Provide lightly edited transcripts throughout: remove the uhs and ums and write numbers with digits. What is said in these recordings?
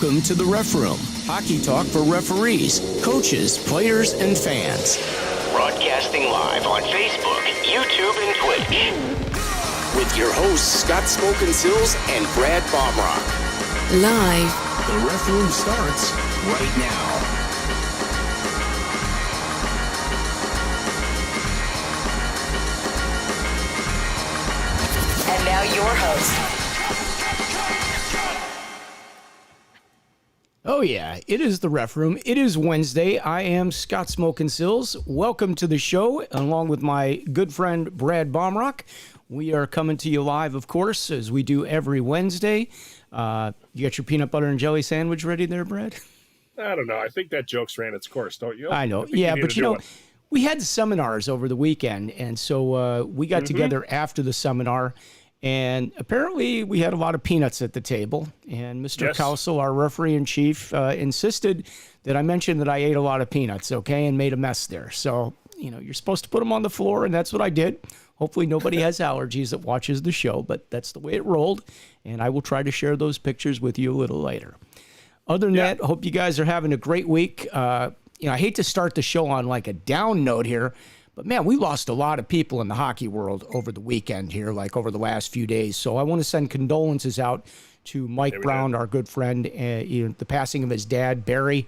Welcome to the Ref Room, hockey talk for referees, coaches, players, and fans. Broadcasting live on Facebook, YouTube, and Twitch. With your hosts, Smokin, Silz, and Baumruck. Live. The Ref Room starts right now. And now your host. Oh yeah, it is the Ref Room. It is Wednesday. I am Smokin Silz. Welcome to the show, along with my good friend Brad Baumruck. We are coming to you live, of course, as we do every Wednesday. You got your peanut butter and jelly sandwich ready there, Brad? I don't know. I think that joke's ran its course, don't you? I know. Yeah, but you know, we had seminars over the weekend, and so we got together after the seminar. And apparently we had a lot of peanuts at the table. And Mr. Yes. Kousel, our referee-in-chief, insisted that I mention that I ate a lot of peanuts, okay, and made a mess there. So, you know, you're supposed to put them on the floor, and that's what I did. Hopefully nobody has allergies that watches the show, but that's the way it rolled. And I will try to share those pictures with you a little later. Other than that, hope you guys are having a great week. You know, I hate to start the show on like a down note here, but, man, we lost a lot of people in the hockey world over the weekend here, like over the last few days. So I want to send condolences out to Mike Brown, our good friend, the passing of his dad, Barry.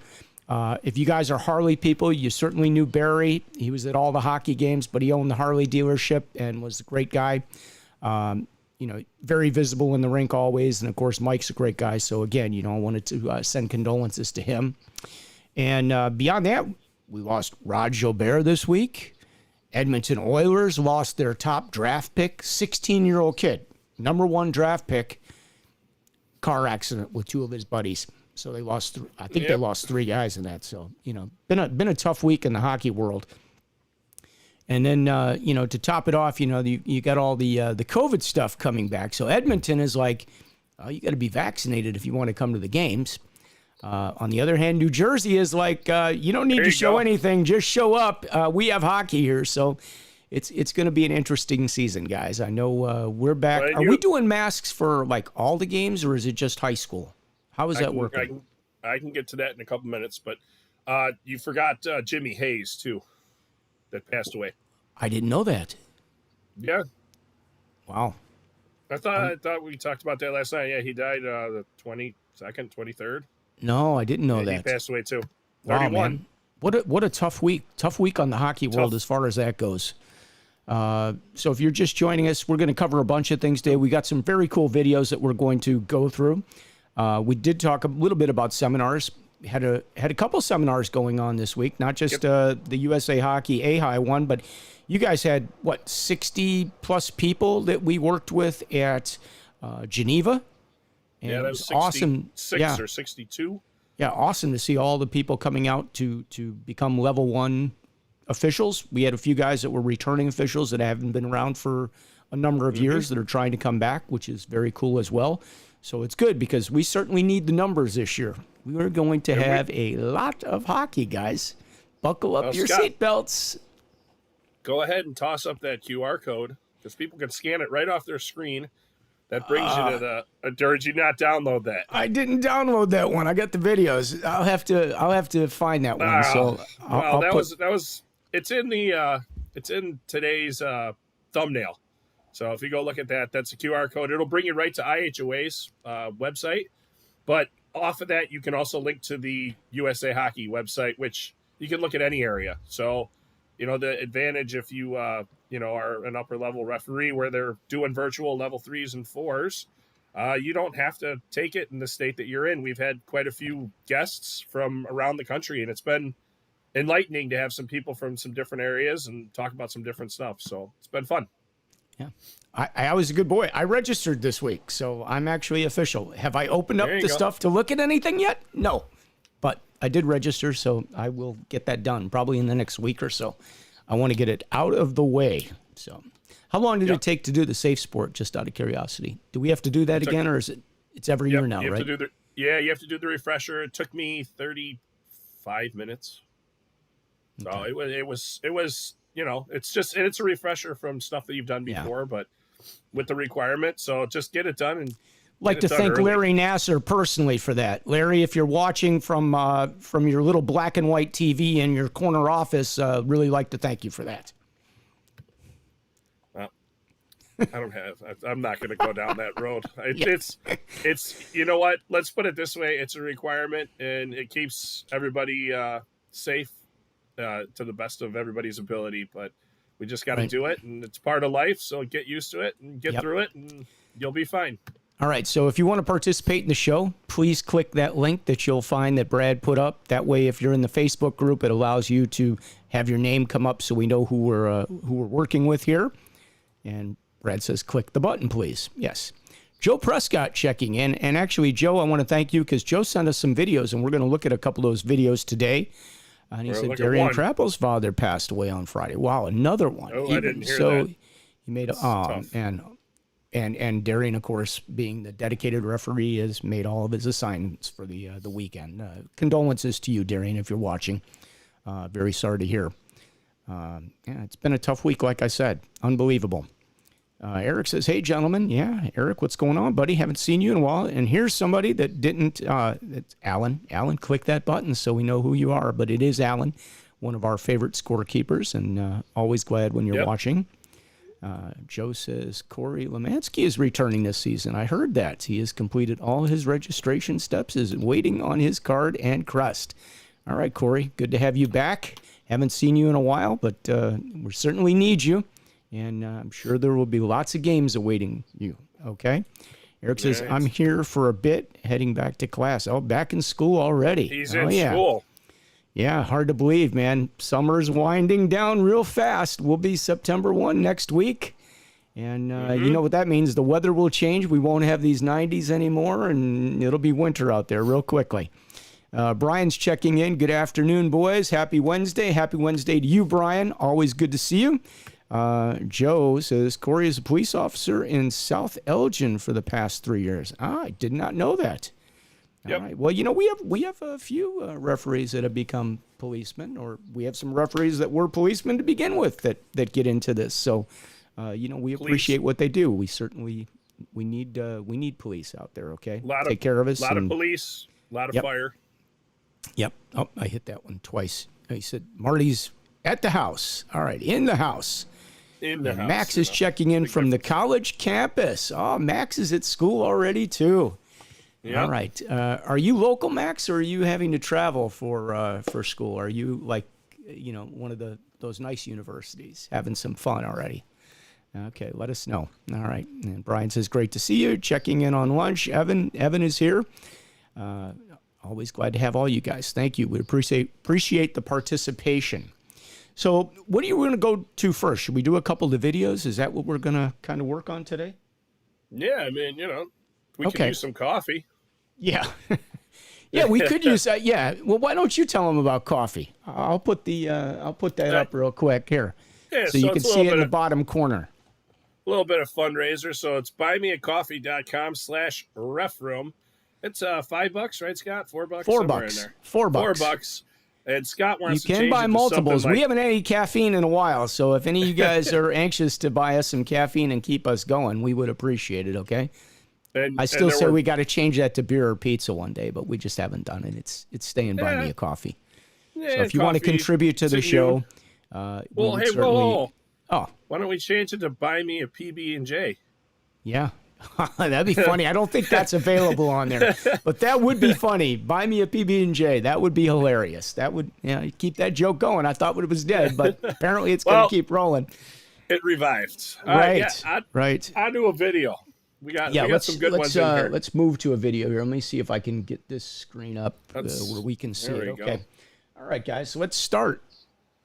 If you guys are Harley people, you certainly knew Barry. He was at all the hockey games, but he owned the Harley dealership and was a great guy. You know, very visible in the rink always. And, of course, Mike's a great guy. So, again, you know, I wanted to send condolences to him. And beyond that, we lost Rod Gilbert this week. Edmonton Oilers lost their top draft pick, 16-year-old kid, number one draft pick, car accident with two of his buddies. So they lost, I think they lost three guys in that. So, you know, been a tough week in the hockey world. And then, you know, to top it off, you know, you got all the COVID stuff coming back. So Edmonton is like, oh, you got to be vaccinated if you want to come to the games. On the other hand, New Jersey is like, you don't need to show anything, just show up. We have hockey here, so it's going to be an interesting season, guys. I know we're back. Are we doing masks for like all the games, or is it just high school? How is that working? I can get to that in a couple minutes, but you forgot Jimmy Hayes, too, that passed away. I didn't know that. Yeah. Wow. I thought we talked about that last night. Yeah, he died the 22nd, 23rd. No, I didn't know that. He passed away too. 31. Wow, Man. What a tough week. Tough week on the hockey world as far as that goes. So if you're just joining us, we're going to cover a bunch of things today. We got some very cool videos that we're going to go through. We did talk a little bit about seminars. Had a couple seminars going on this week, not just the USA Hockey AHI one, but you guys had, 60 plus people that we worked with at Geneva. And that was awesome. 6 or 62. Yeah, awesome to see all the people coming out to become level one officials. We had a few guys that were returning officials that haven't been around for a number of years that are trying to come back, which is very cool as well. So it's good because we certainly need the numbers this year. We are going to have a lot of hockey, guys. Buckle up your seatbelts. Go ahead and toss up that QR code because people can scan it right off their screen. That brings you to the. Or did you not download that? I didn't download that one. I got the videos. I'll have to find that one. So that was. It's in today's thumbnail. So if you go look at that, that's a QR code. It'll bring you right to IHOA's website. But off of that, you can also link to the USA Hockey website, which you can look at any area. So, you know, the advantage if you are an upper level referee where they're doing virtual level 3s and 4s, you don't have to take it in the state that you're in. We've had quite a few guests from around the country, and it's been enlightening to have some people from some different areas and talk about some different stuff. So it's been fun. Yeah. I was a good boy. I registered this week, so I'm actually official. Have I opened up the stuff to look at anything yet? No. But I did register, so I will get that done probably in the next week or so. I want to get it out of the way. So how long did it take to do the safe sport, just out of curiosity? Do we have to do that again, or is it's every year now, right? You have to do the refresher. It took me 35 minutes. So it was, you know, it's a refresher from stuff that you've done before, but with the requirement. So just get it done. And like Get to it done thank early. Larry Nasser personally for that. Larry, if you're watching from your little black and white TV in your corner office, really like to thank you for that. Well, I'm not going to go down that road. It's you know what? Let's put it this way: it's a requirement, and it keeps everybody safe to the best of everybody's ability. But we just got to do it, and it's part of life. So get used to it and get through it, and you'll be fine. All right, so if you want to participate in the show, please click that link that you'll find that Brad put up. That way, if you're in the Facebook group, it allows you to have your name come up so we know who we're working with here. And Brad says, click the button, please. Yes. Joe Prescott checking in. And actually, Joe, I want to thank you because Joe sent us some videos, and we're going to look at a couple of those videos today. And he said Darian Crapple's father passed away on Friday. Wow, another one. Oh, I didn't hear that. He made and Darian, of course, being the dedicated referee, has made all of his assignments for the weekend. Condolences to you, Darian, if you're watching. Very sorry to hear. It's been a tough week, like I said. Unbelievable. Eric says, hey, gentlemen. Yeah, Eric, what's going on, buddy? Haven't seen you in a while. And here's somebody that didn't. It's Alan. Alan, click that button so we know who you are. But it is Alan, one of our favorite scorekeepers, and always glad when you're watching. Joe says, Corey Lemansky is returning this season. I heard that. He has completed all his registration steps, is waiting on his card and crest. All right, Corey, good to have you back. Haven't seen you in a while, but we certainly need you. And I'm sure there will be lots of games awaiting you, okay? Eric says, I'm here for a bit, heading back to class. Oh, back in school already. He's in school. Yeah, hard to believe, man. Summer's winding down real fast. We'll be September 1 next week. And you know what that means. The weather will change. We won't have these 90s anymore, and it'll be winter out there real quickly. Brian's checking in. Good afternoon, boys. Happy Wednesday. Happy Wednesday to you, Brian. Always good to see you. Joe says, Corey is a police officer in South Elgin for the past 3 years. I did not know that. All right. Well, you know, we have a few referees that have become policemen, or we have some referees that were policemen to begin with that get into this. So, you know, we appreciate what they do. We certainly we need police out there. Okay, take care of us. A lot of police, a lot of fire. Yep. Oh, I hit that one twice. He said Marty's at the house. All right, in the house. In the house. Max is checking in from the college campus. Oh, Max is at school already too. Yep. All right. Are you local, Max, or are you having to travel for school? Are you like, you know, one of those nice universities, having some fun already? Okay, let us know. All right. And Brian says, great to see you. Checking in on lunch. Evan is here. Always glad to have all you guys. Thank you. We appreciate the participation. So what are you going to go to first? Should we do a couple of videos? Is that what we're going to kind of work on today? Yeah, I mean, you know, we could use some coffee. Yeah. Yeah, we could use that. Yeah. Well, why don't you tell them about coffee? I'll put that up real quick here. Yeah, so you can see it in the bottom corner. A little bit of fundraiser. So it's buymeacoffee.com/refroom. It's $5, right, Scott? $4? $4. In there. $4. $4. And Scott wants to change You can buy multiples. Like... We haven't had any caffeine in a while, so if any of you guys are anxious to buy us some caffeine and keep us going, we would appreciate it, okay? I still say we got to change that to beer or pizza one day, but we just haven't done it. It's staying by me a coffee. Yeah, so if you want to contribute to the show, well, hey, whoa. Oh, why don't we change it to buy me a PB&J? Yeah. That'd be funny. I don't think that's available on there, but that would be funny. Buy me a PB&J. That would be hilarious. That would keep that joke going. I thought it was dead, but apparently it's going to keep rolling. It revived. Right. Right. I'll do a video. We got some good ones in here. Let's move to a video here. Let me see if I can get this screen up where we can see it. Okay. All right, guys. So let's start.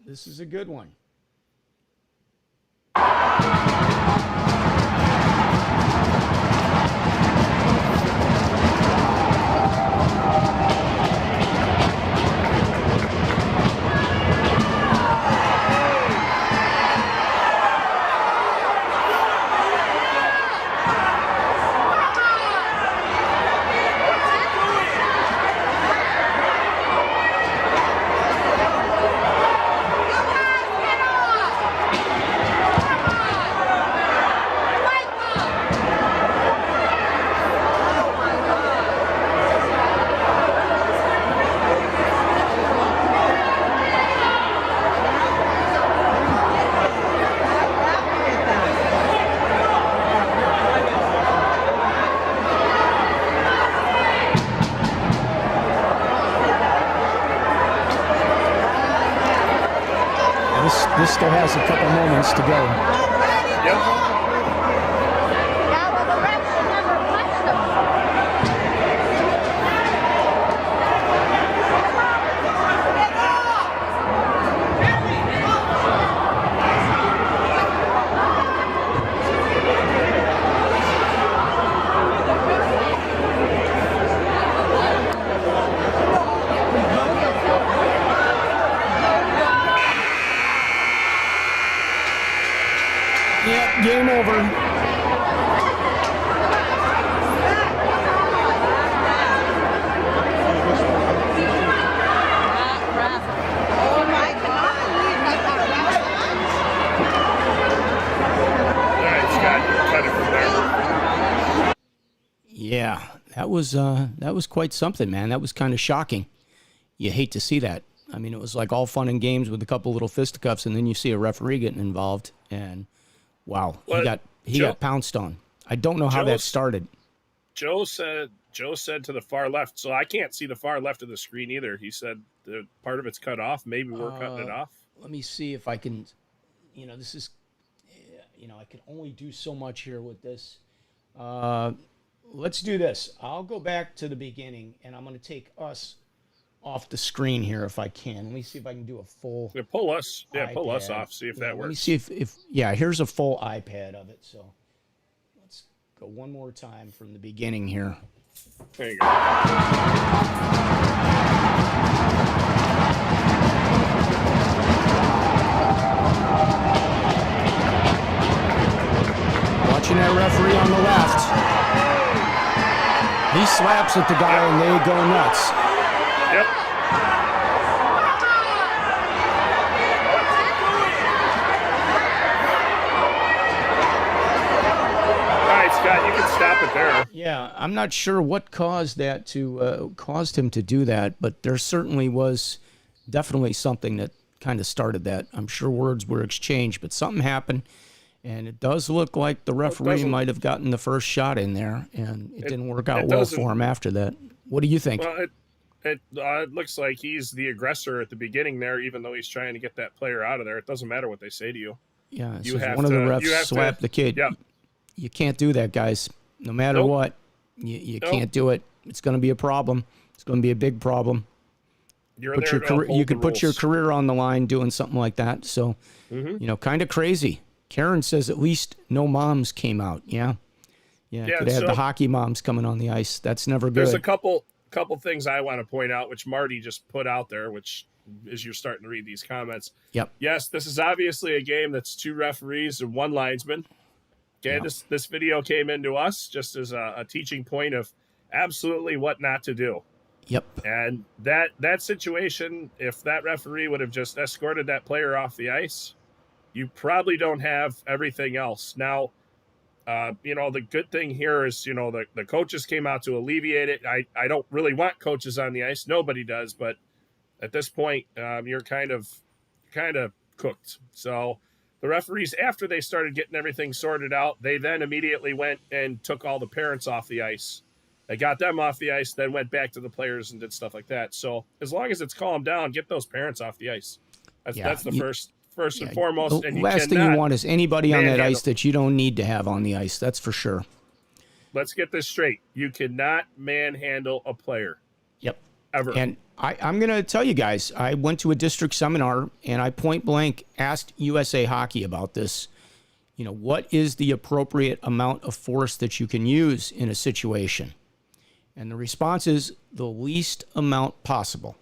This is a good one. this still has a couple moments to go. Yep. Yep, game over. Yeah, that was quite something, man. That was kind of shocking. You hate to see that. I mean, it was like all fun and games with a couple little fisticuffs, and then you see a referee getting involved, and wow, he got pounced on. I don't know how that started. Joe said to the far left, so I can't see the far left of the screen either. He said the part of it's cut off. Maybe we're cutting it off. Let me see if I can. This is. I can only do so much here with this. Let's do this. I'll go back to the beginning, and I'm going to take us off the screen here if I can. Let me see if I can do a full. Yeah, pull us off. See if that works. Let me see if here's a full iPad of it. So let's go one more time from the beginning here. There you go. Watching that referee on the left. He slaps at the guy and they go nuts. Yep. All right, Scott, you can stop it there. Yeah, I'm not sure what caused that caused him to do that, but there certainly was definitely something that kind of started that. I'm sure words were exchanged, but something happened, and it does look like the referee might have gotten the first shot in there, and it didn't work out well for him after that. What do you think? Well, it looks like he's the aggressor at the beginning there, even though he's trying to get that player out of there. It doesn't matter what they say to you. Yeah, one of the refs slapped the kid. Yeah. You can't do that, guys. No matter what, you can't do it. It's going to be a problem. It's going to be a big problem. You could put your career on the line doing something like that. So, kind of crazy. Karen says at least no moms came out. Yeah. Could have the hockey moms coming on the ice. That's never good. There's a couple things I want to point out, which Marty just put out there, which as you're starting to read these comments. Yep. Yes, this is obviously a game that's 2 referees and 1 linesman. Okay, yep. This video came into us just as a teaching point of absolutely what not to do. Yep. And that situation, if that referee would have just escorted that player off the ice, you probably don't have everything else. Now, the good thing here is, the coaches came out to alleviate it. I don't really want coaches on the ice. Nobody does. But at this point, you're kind of cooked. So the referees, after they started getting everything sorted out, they then immediately went and took all the parents off the ice. They got them off the ice, then went back to the players and did stuff like that. So as long as it's calmed down, get those parents off the ice. That's the first and foremost. The and last thing you want is anybody on that ice that you don't need to have on the ice. That's for sure. Let's get this straight. You cannot manhandle a player. Yep. Ever. And I'm going to tell you guys, I went to a district seminar and I point blank asked USA Hockey about this. What is the appropriate amount of force that you can use in a situation? And the response is the least amount possible.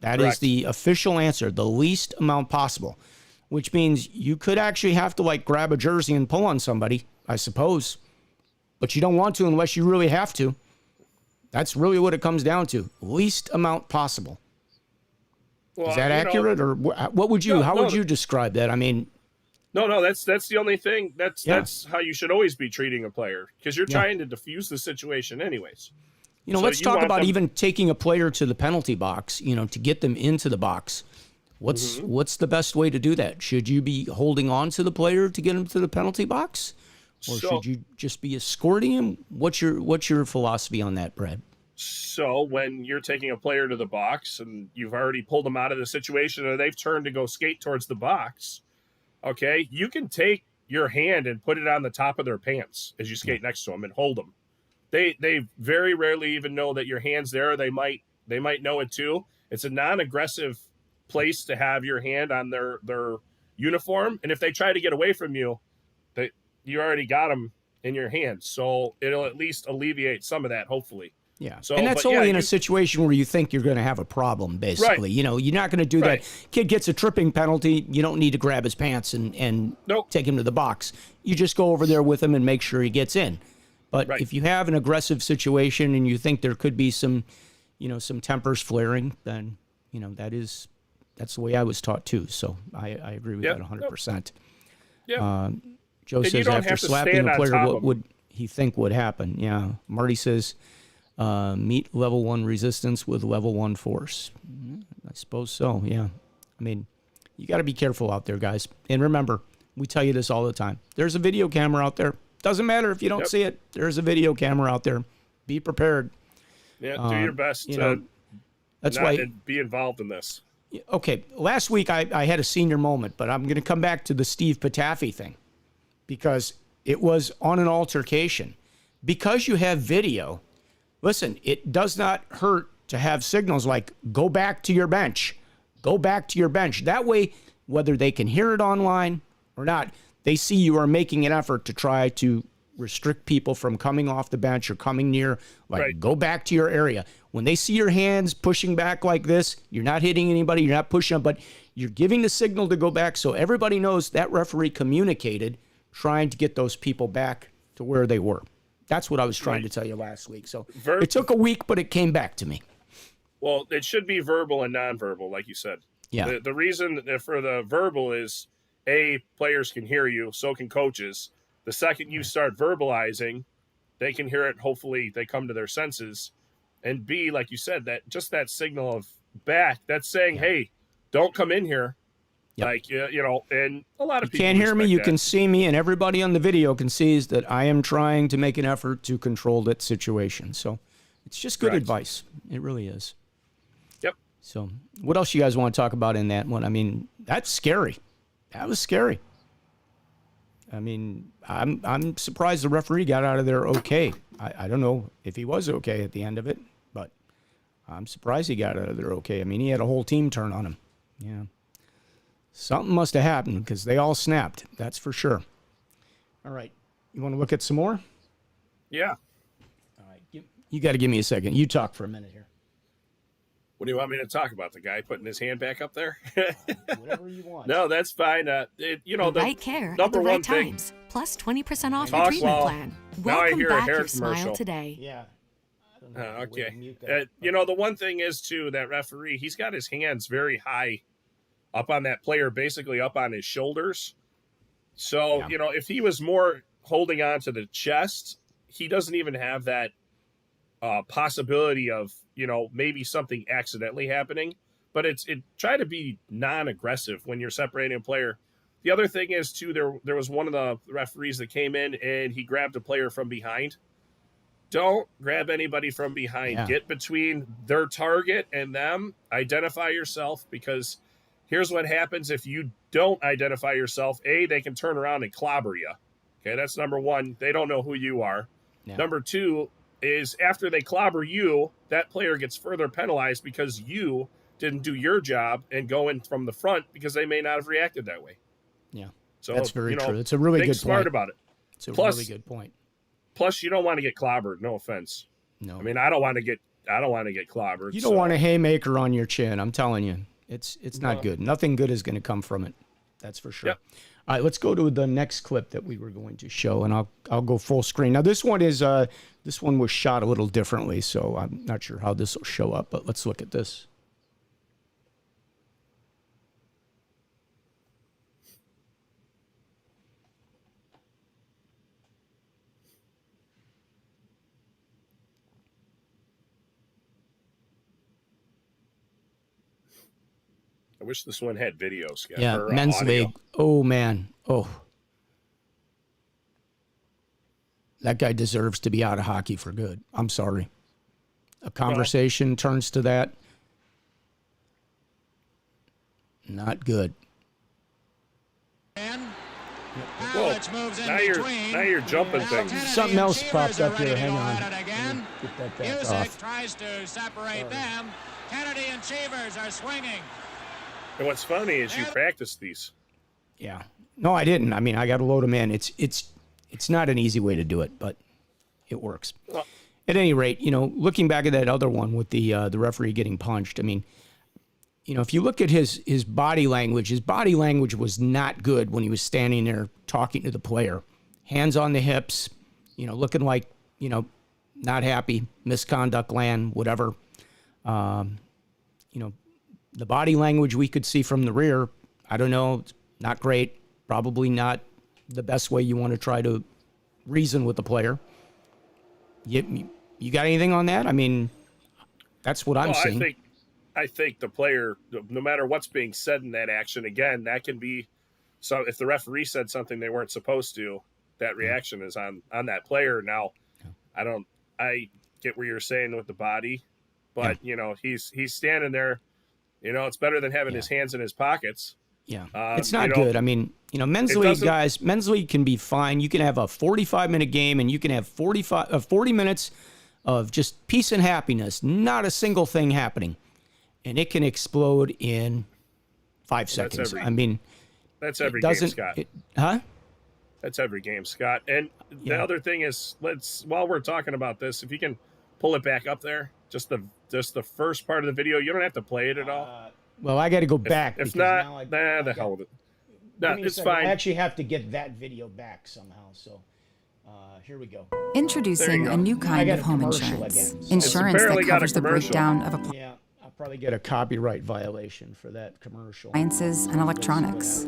That Correct. is the official answer, the least amount possible, which means you could actually have to grab a jersey and pull on somebody, I suppose, but you don't want to unless you really have to. That's really what it comes down to. Least amount possible. Well, is that accurate, or what would you? How would you describe that? I mean, no. That's the only thing. That's how you should always be treating a player, because you're trying to diffuse the situation, anyways. So let's talk about even taking a player to the penalty box. To get them into the box. What's the best way to do that? Should you be holding on to the player to get him to the penalty box? Or should you just be escorting him? What's your philosophy on that, Brad? So when you're taking a player to the box and you've already pulled them out of the situation or they've turned to go skate towards the box, okay, you can take your hand and put it on the top of their pants as you skate next to them and hold them. They very rarely even know that your hand's there. They might know it too. It's a non-aggressive place to have your hand on their uniform, and if they try to get away from you, you already got them in your hand. So it'll at least alleviate some of that, hopefully. Yeah. So, and that's only in a situation where you think you're going to have a problem, basically. Right. You know, you're not going to do that. Kid gets a tripping penalty. You don't need to grab his pants and Nope. take him to the box. You just go over there with him and make sure he gets in. But Right. if you have an aggressive situation and you think there could be some tempers flaring, then, that's the way I was taught too. So I agree with Yep. that 100%. Yeah. Joe And you says don't after have to slapping stand a on player, top what of would he think would happen? Yeah. Marty says, meet level 1 resistance with level 1 force. I suppose so, yeah. I mean, you got to be careful out there, guys. And remember, we tell you this all the time. There's a video camera out there. Doesn't matter if you don't see it. There's a video camera out there. Be prepared. Yeah, do your best to that's not why. be involved in this. Okay, last week I had a senior moment, but I'm going to come back to the Steve Patafi thing because it was on an altercation. Because you have video, listen, it does not hurt to have signals like, go back to your bench. Go back to your bench. That way, whether they can hear it online or not, they see you are making an effort to try to restrict people from coming off the bench or coming near, like go back to your area. When they see your hands pushing back like this, you're not hitting anybody, you're not pushing them, but you're giving the signal to go back so everybody knows that referee communicated trying to get those people back to where they were. That's what I was trying to tell you last week. So it took a week, but it came back to me. Well, it should be verbal and nonverbal, like you said. Yeah. The reason for the verbal is, A, players can hear you, so can coaches. The second you start verbalizing, they can hear it. Hopefully they come to their senses. And B, like you said, that just that signal of back, that's saying, hey, don't come in here. Yep. Like, and a lot of people can't hear me, you respect can that. see me, and everybody on the video can see is that I am trying to make an effort to control that situation. So it's just good advice. It really is. Yep. So what else you guys want to talk about in that one? I mean, that's scary. That was scary. I mean, I'm surprised the referee got out of there okay. I don't know if he was okay at the end of it, but I'm surprised he got out of there okay. I mean, he had a whole team turn on him. Yeah. Something must have happened because they all snapped. That's for sure. All right. You want to look at some more? Yeah. All right. You got to give me a second. You talk for a minute here. What do you want me to talk about? The guy putting his hand back up there? Whatever you want. No, that's fine. The right care at the right times. Plus 20% off your Talk treatment well. plan. Now I Welcome hear a back hair your smile commercial. today. Yeah. Okay. The one thing is, too, that referee, he's got his hands very high up on that player, basically up on his shoulders. So, if he was more holding on to the chest, he doesn't even have that possibility of, maybe something accidentally happening. But try to be non-aggressive when you're separating a player. The other thing is, too, there was one of the referees that came in and he grabbed a player from behind. Don't grab anybody from behind. Yeah. Get between their target and them. Identify yourself, because here's what happens if you don't identify yourself. A, they can turn around and clobber you. Okay, that's number one. They don't know who you are. Yeah. Number two is after they clobber you, that player gets further penalized because you didn't do your job and go in from the front because they may not have reacted that way. Yeah, So that's very true. It's a really think good smart point. about it. It's a Plus- really good point. Plus, you don't want to get clobbered. No offense. No. I mean, I don't want to get clobbered. You don't want a haymaker on your chin. I'm telling you, it's not good. Nothing good is going to come from it. That's for sure. Yep. All right, let's go to the next clip that we were going to show, and I'll go full screen. Now this one was shot a little differently, so I'm not sure how this will show up. But let's look at this. I wish this one had video, Scott. Yeah, or, men's audio. league. Oh man, that guy deserves to be out of hockey for good. I'm sorry. a conversation turns to that. Not good. Whoa, now you're jumping things. Something else popped up here. Hang on. Get that back off. Tries to separate them. Kennedy and Cheevers are swinging. And what's funny is you practice these. Yeah. No, I didn't. I mean, I got to load them in. It's not an easy way to do it, but it works. Well, at any rate, looking back at that other one with the referee getting punched, I mean, if you look at his body language was not good when he was standing there talking to the player. Hands on the hips, looking like, not happy, misconduct land, whatever. The body language we could see from the rear, I don't know, not great. Probably not the best way you want to try to reason with the player. You got anything on that? I mean, that's what I'm seeing. I think the player, no matter what's being said in that action, again, that can be, so if the referee said something they weren't supposed to, that reaction is on that player. Now, I get where you're saying with the body, but he's standing there, it's better than having his hands in his pockets. Yeah, it's not good. I mean, men's league can be fine. You can have a 45-minute game and you can have 40 minutes of just peace and happiness, not a single thing happening. And it can explode in 5 seconds. That's every game, Scott. That's every game, Scott. And the other thing is, while we're talking about this, if you can pull it back up there, just the first part of the video, you don't have to play it at all. Well, I got to go back. If not, the hell with it. No, it's fine. I actually have to get that video back somehow. So here we go. Introducing a new kind of home insurance. Insurance that covers the breakdown of appliances. Yeah, I'll probably get a copyright violation for that commercial. Appliances and electronics.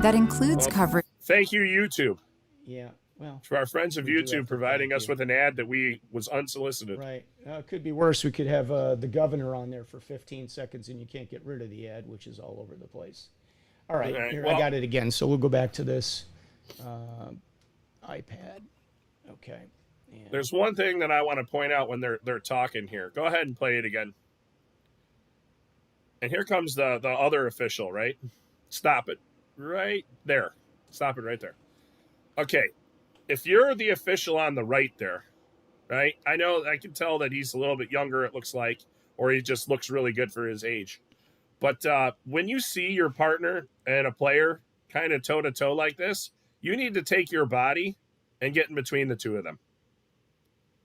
That includes coverage. Thank you, YouTube. Yeah. Well, for our friends of YouTube providing us with an ad that was unsolicited. Right. It could be worse. We could have the governor on there for 15 seconds and you can't get rid of the ad, which is all over the place. All right. Here, I got it again. So we'll go back to this iPad. Okay. And there's one thing that I want to point out when they're talking here. Go ahead and play it again. And here comes the other official, right? Stop it. Right there. Stop it right there. Okay. If you're the official on the right there, right? I can tell that he's a little bit younger, it looks like, or he just looks really good for his age. But when you see your partner and a player kind of toe-to-toe like this, you need to take your body and get in between the two of them.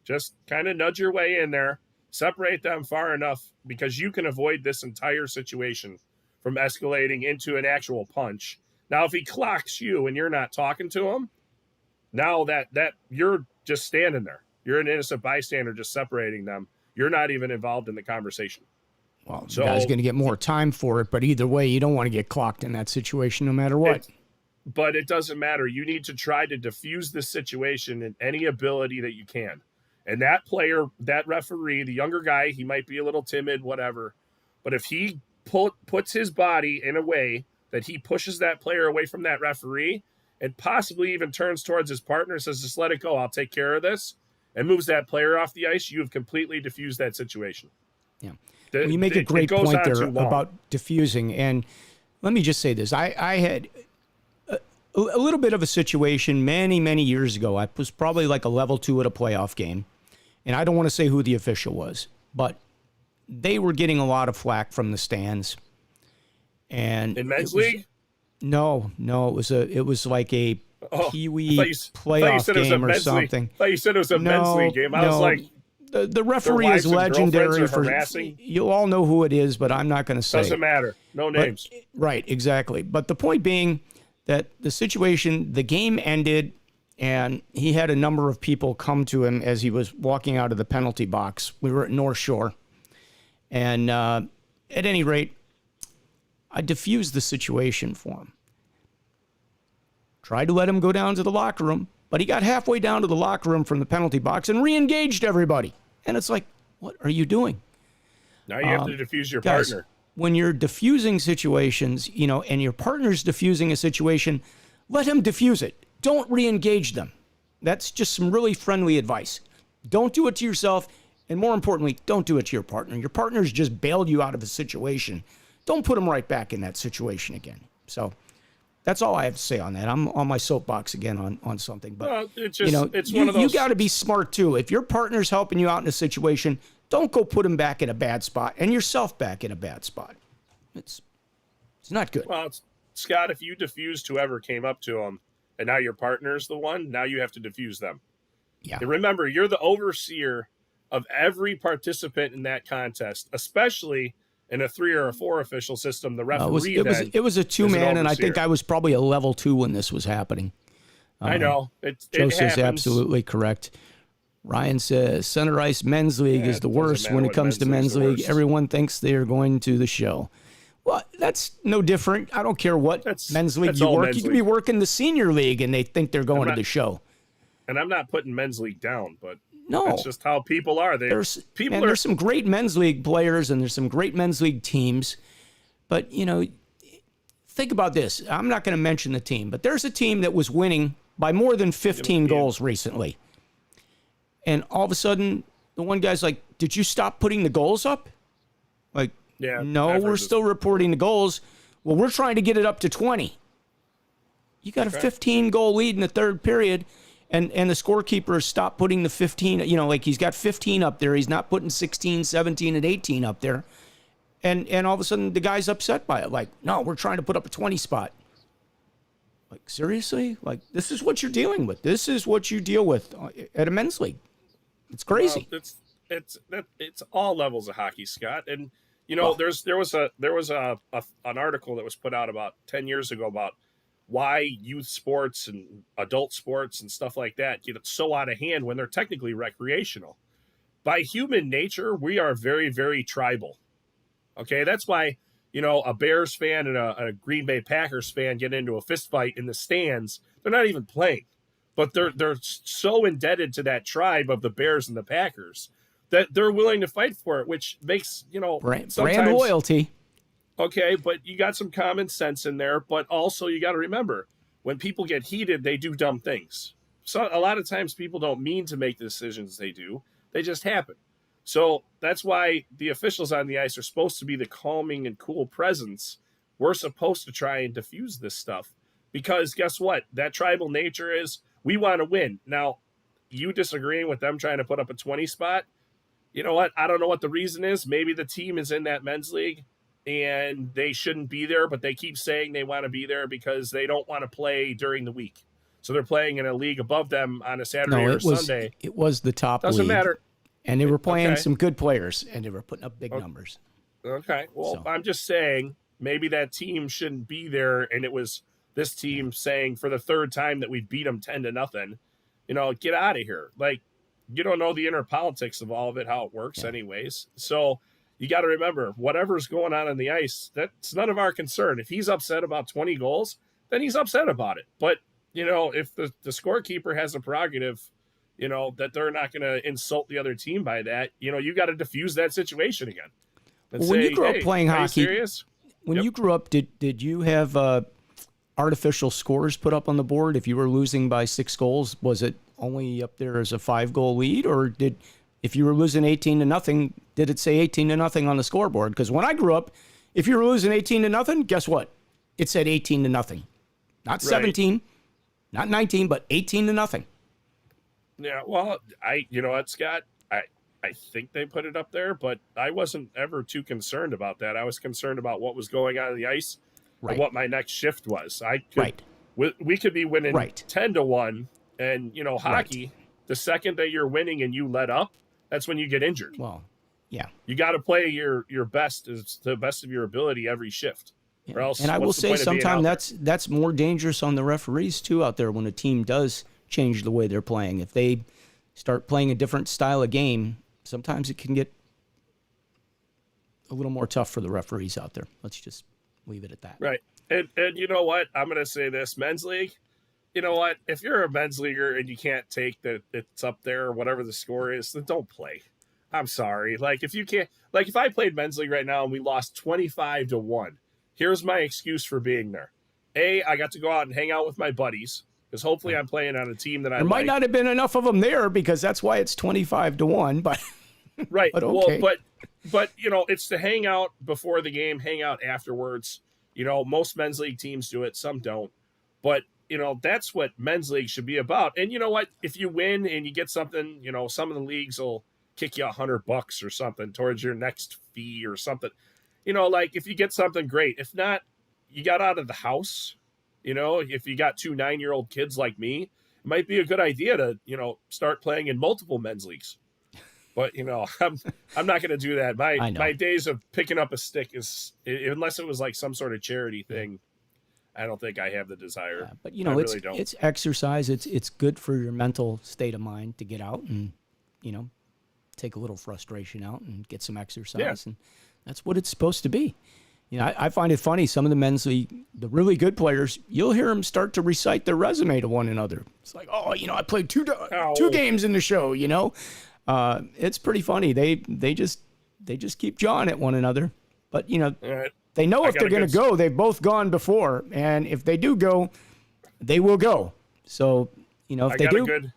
Just kind of nudge your way in there, separate them far enough, because you can avoid this entire situation from escalating into an actual punch. Now, if he clocks you and you're not talking to him, now that you're just standing there. You're an innocent bystander just separating them. You're not even involved in the conversation. Well, the guy's going to get more time for it, but either way, you don't want to get clocked in that situation no matter what. But it doesn't matter. You need to try to diffuse this situation in any ability that you can. And that player, that referee, the younger guy, he might be a little timid, whatever. But if he puts his body in a way that he pushes that player away from that referee and possibly even turns towards his partner and says, just let it go, I'll take care of this, and moves that player off the ice, you have completely diffused that situation. Yeah. Well, you make a great point there about diffusing. And let me just say this. I had a little bit of a situation many, many years ago. I was probably like a level 2 at a playoff game. And I don't want to say who the official was, but they were getting a lot of flack from the stands. And in men's league? No, it was like a Pee-wee playoff game or something. I thought you said it was a men's league game. I was like, the referee is legendary for harassing. You all know who it is, but I'm not going to say. Doesn't matter. No names. Right, exactly. But the point being that the situation, the game ended, and he had a number of people come to him as he was walking out of the penalty box. We were at North Shore, and at any rate, I diffused the situation for him. Tried to let him go down to the locker room, but he got halfway down to the locker room from the penalty box and re-engaged everybody. And it's like, what are you doing? Now you have to diffuse your guys, partner. When you're diffusing situations, and your partner's diffusing a situation, let him diffuse it. Don't re-engage them. That's just some really friendly advice. Don't do it to yourself. And more importantly, don't do it to your partner. Your partner's just bailed you out of a situation. Don't put them right back in that situation again. So that's all I have to say on that. I'm on my soapbox again on something. But, it's one of those. You got to be smart, too. If your partner's helping you out in a situation, don't go put him back in a bad spot and yourself back in a bad spot. It's not good. Well, Scott, if you diffused whoever came up to him and now your partner's the one, now you have to diffuse them. Yeah. And remember, you're the overseer of every participant in that contest, especially in a 3 or a 4 official system. The referee it was a 2-man, and I think I was probably a level 2 when this was happening. I know. Joe says absolutely correct. Ryan says Center Ice Men's League is the worst when it comes to Men's League. Everyone thinks they are going to the show. Well, that's no different. I don't care what Men's League you work. You can be working the Senior League, and they think they're going to the show. And I'm not putting Men's League down, but no, that's just how people are. There's some great Men's League players, and there's some great Men's League teams. But, think about this. I'm not going to mention the team, but there's a team that was winning by more than 15 goals recently. And all of a sudden, the one guy's like, did you stop putting the goals up? Like, yeah, no, we're still reporting the goals. Well, we're trying to get it up to 20. You got a 15-goal lead in the third period, and the scorekeeper has stopped putting the 15. Like he's got 15 up there. He's not putting 16, 17, and 18 up there. And all of a sudden, the guy's upset by it. Like, no, we're trying to put up a 20 spot. Like, seriously? Like, this is what you're dealing with. This is what you deal with at a Men's League. It's crazy. Well, it's all levels of hockey, Scott. And there was an article that was put out about 10 years ago about why youth sports and adult sports and stuff like that get so out of hand when they're technically recreational. By human nature, we are very, very tribal. Okay, that's why a Bears fan and a Green Bay Packers fan get into a fist fight in the stands. They're not even playing. But they're so indebted to that tribe of the Bears and the Packers that they're willing to fight for it, which makes, brand loyalty. Okay, but you got some common sense in there. But also you got to remember, when people get heated, they do dumb things. So a lot of times people don't mean to make the decisions they do. They just happen. So that's why the officials on the ice are supposed to be the calming and cool presence. We're supposed to try and diffuse this stuff. Because guess what? That tribal nature is, we want to win. Now, you disagreeing with them trying to put up a 20 spot, you know what? I don't know what the reason is. Maybe the team is in that Men's League and they shouldn't be there, but they keep saying they want to be there because they don't want to play during the week. So they're playing in a league above them on a Saturday or Sunday. It was the top league. Doesn't matter. And they were playing some good players, and they were putting up big numbers. Okay. Well, I'm just saying maybe that team shouldn't be there, and it was this team saying for the third time that we beat them 10-0, get out of here. Like, you don't know the inner politics of all of it, how it works anyways. So you got to remember, whatever's going on the ice, that's none of our concern. If he's upset about 20 goals, then he's upset about it. But, if the scorekeeper has a prerogative, that they're not going to insult the other team by that, you got to diffuse that situation again. When you grew up playing hockey, when Yep. you grew up, did you have artificial scores put up on the board? If you were losing by 6 goals, was it only up there as a 5-goal lead, or if you were losing 18-0, did it say 18-0 on the scoreboard? Because when I grew up, if you were losing 18-0, guess what? It said 18-0, not 17, not 19, but 18-0. Yeah, well, you know what, Scott? I think they put it up there, but I wasn't ever too concerned about that. I was concerned about what was going on the ice and what my next shift was. We could be winning 10-1, and hockey. The second that you're winning and you let up, that's when you get injured. Well, yeah, you got to play your best to the best of your ability every shift. Yeah. Or else, and I will say, sometimes that's more dangerous on the referees too out there when a team does change the way they're playing. If they start playing a different style of game, sometimes it can get a little more tough for the referees out there. Let's just leave it at that. Right. And you know what? I'm going to say this, Men's League, you know what? If you're a men's leaguer and you can't take that it's up there or whatever the score is, then don't play. I'm sorry. Like, if you can't, like, if I played Men's League right now and we lost 25-1, here's my excuse for being there. I got to go out and hang out with my buddies. because hopefully I'm playing on a team that I There might not have been enough of them there because that's why it's 25-1. But right, but okay. Well, but it's to hang out before the game, hang out afterwards. Most men's league teams do it, some don't, but that's what men's league should be about. And you know what? If you win and you get something, some of the leagues will kick you $100 or something towards your next fee or something. Like if you get something great. If not, you got out of the house. If you got 2 9-year-old kids like me, it might be a good idea to, start playing in multiple men's leagues. But, I'm not going to do that. My days of picking up a stick is, unless it was like some sort of charity thing, I don't think I have the desire. Yeah, but, it's exercise. It's good for your mental state of mind to get out and, take a little frustration out and get some exercise. Yeah. And that's what it's supposed to be. I find it funny. Some of the men's league, the really good players, you'll hear them start to recite their resume to one another. It's like, I played two games in the show. It's pretty funny. They just keep jawing at one another. But right. They know if they're going to go, they've both gone before, and if they do go, they will go. So if they do,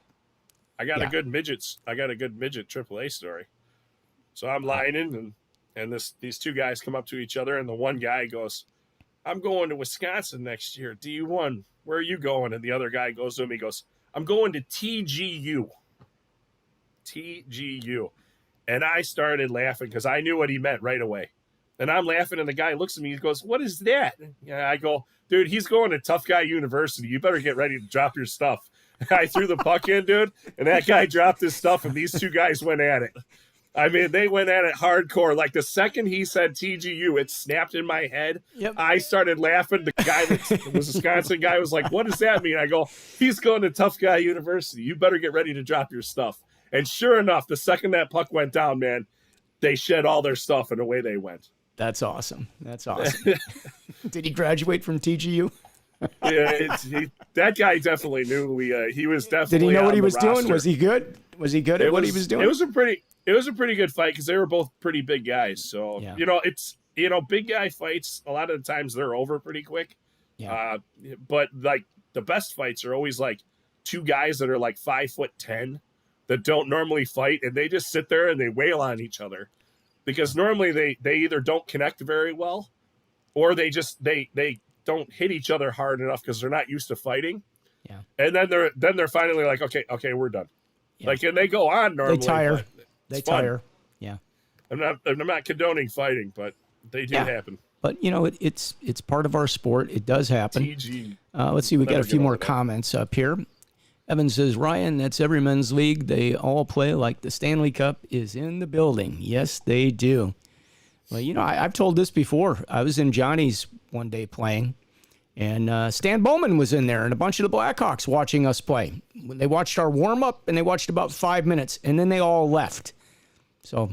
I got a good midget AAA story. So I'm lining and these two guys come up to each other, and the one guy goes, "I'm going to Wisconsin next year, D1. Where are you going?" And the other guy goes to him, he goes, "I'm going to TGU." TGU. And I started laughing because I knew what he meant right away. And I'm laughing, and the guy looks at me, he goes, "What is that?" Yeah, I go, "Dude, he's going to Tough Guy University. You better get ready to drop your stuff." I threw the puck in, dude, and that guy dropped his stuff, and these two guys went at it. I mean, they went at it hardcore. Like the second he said TGU, it snapped in my head. Yep. I started laughing. The guy that was a Wisconsin guy was like, "What does that mean?" I go, "He's going to Tough Guy University. You better get ready to drop your stuff." And sure enough, the second that puck went down, man, they shed all their stuff and away they went. That's awesome. Did he graduate from TGU? Yeah, that guy definitely knew. He was definitely. Did he know what he was roster. doing? Was he good? Was he good at what he was doing? It was a pretty good fight because they were both pretty big guys. So yeah. Big guy fights a lot of the times they're over pretty quick. Yeah. But like the best fights are always like two guys that are like 5'10" that don't normally fight, and they just sit there and they wail on each other because normally they either don't connect very well, or they don't hit each other hard enough because they're not used to fighting. Yeah. And then they're finally like, okay, we're done. Yeah. Like, and they go on normally. They tire. Yeah. I'm not condoning fighting, but they do happen. But it's part of our sport. It does happen. TG. Let's see. We got a few more comments up here. Evan says, "Ryan, that's every men's league. They all play like the Stanley Cup is in the building." Yes, they do. Well, I've told this before. I was in Johnny's one day playing, and Stan Bowman was in there and a bunch of the Blackhawks watching us play. They watched our warm-up, and they watched about 5 minutes, and then they all left. So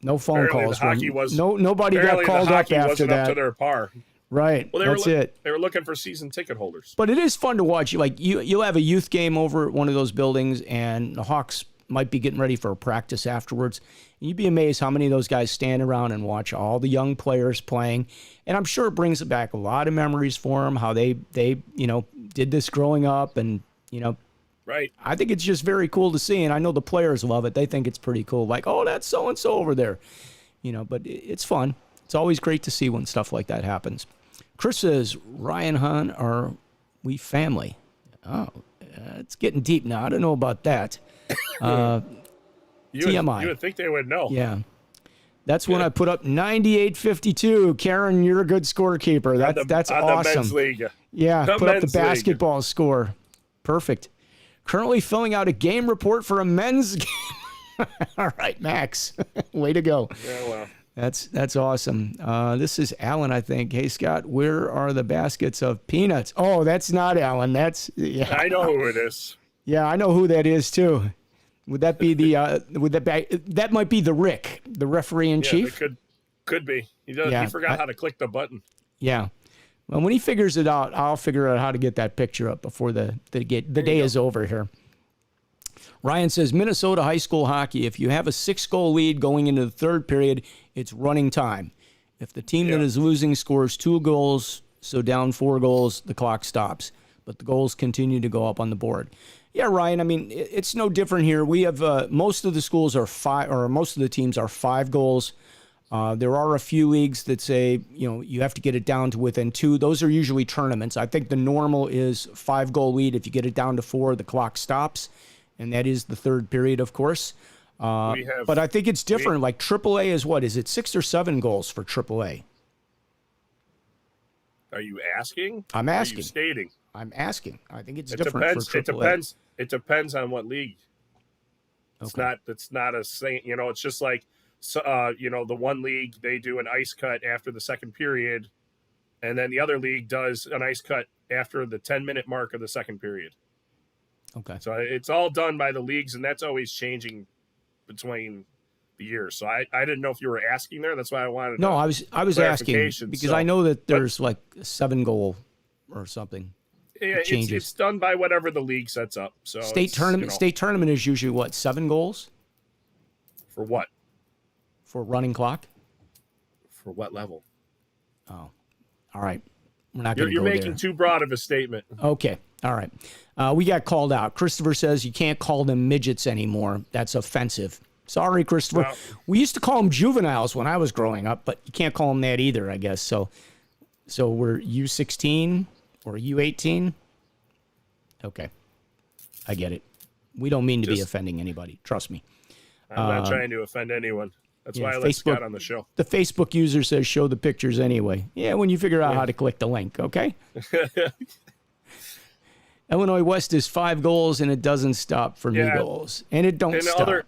no phone calls. Nobody got called up after that. Up to their par. Right. Well, that's it. They were looking for season ticket holders. But it is fun to watch. You'll have a youth game over at one of those buildings, and the Hawks might be getting ready for a practice afterwards. And you'd be amazed how many of those guys stand around and watch all the young players playing. And I'm sure it brings back a lot of memories for them, how they did this growing up. And, right. I think it's just very cool to see. And I know the players love it. They think it's pretty cool. Like, oh, that's so-and-so over there. But it's fun. It's always great to see when stuff like that happens. Chris says, "Ryan Hahn, are we family?" Oh, it's getting deep now. I don't know about that. TMI. You would think they would know. Yeah. That's when I put up 98-52. Karen, you're a good scorekeeper. That's awesome. The men's league. Yeah, put up the basketball score. Perfect. Currently filling out a game report for a men's game. All right, Max. Way to go. Yeah, well. That's awesome. This is Alan, I think. Hey, Scott, where are the baskets of peanuts? Oh, that's not Alan. I know who it is. Yeah, I know who that is too. Would that be that might be the Rick, the referee in chief? It could be. He forgot how to click the button. Yeah. Well, when he figures it out, I'll figure out how to get that picture up before the day is over here. Ryan says, Minnesota high school hockey, if you have a 6-goal lead going into the third period, it's running time. If the team that is losing scores 2 goals, so down 4 goals, the clock stops. but the goals continue to go up on the board. Yeah, Ryan, I mean, it's no different here. We have most of the schools are most of the teams are 5 goals. There are a few leagues that say, you have to get it down to within 2. Those are usually tournaments. I think the normal is 5-goal lead. If you get it down to 4, the clock stops, and that is the third period, of course. But I think it's different. Like AAA is what? Is it 6 or 7 goals for AAA? Are you asking? I'm asking. Are you stating? I'm asking. I think it's different for AAA. It depends on what league. It's Okay. not a saying. It's just like, the one league, they do an ice cut after the second period, and then the other league does an ice cut after the 10-minute mark of the second period. Okay. So it's all done by the leagues, and that's always changing between the years. So I didn't know if you were asking there. That's why I wanted. No, I was asking because I know that there's like a 7-goal or something. Yeah, it's done by whatever the league sets up. So state tournament is usually what, 7 goals for what? For running clock. For what level? Oh, all right. We're not going to go You're making too broad of a statement. Okay. All right. We got called out. Christopher says you can't call them midgets anymore. That's offensive. Sorry, Christopher. Well, we used to call them juveniles when I was growing up, but you can't call them that either, I guess. So we're U16 or U18. Okay. I get it. We don't mean to be offending anybody. Trust me. I'm not trying to offend anyone. That's why I let Scott on the show. The Facebook user says show the pictures anyway. Yeah, when you figure out how to click the link, okay? Illinois West is 5 goals, and it doesn't stop for new goals. And it don't stop.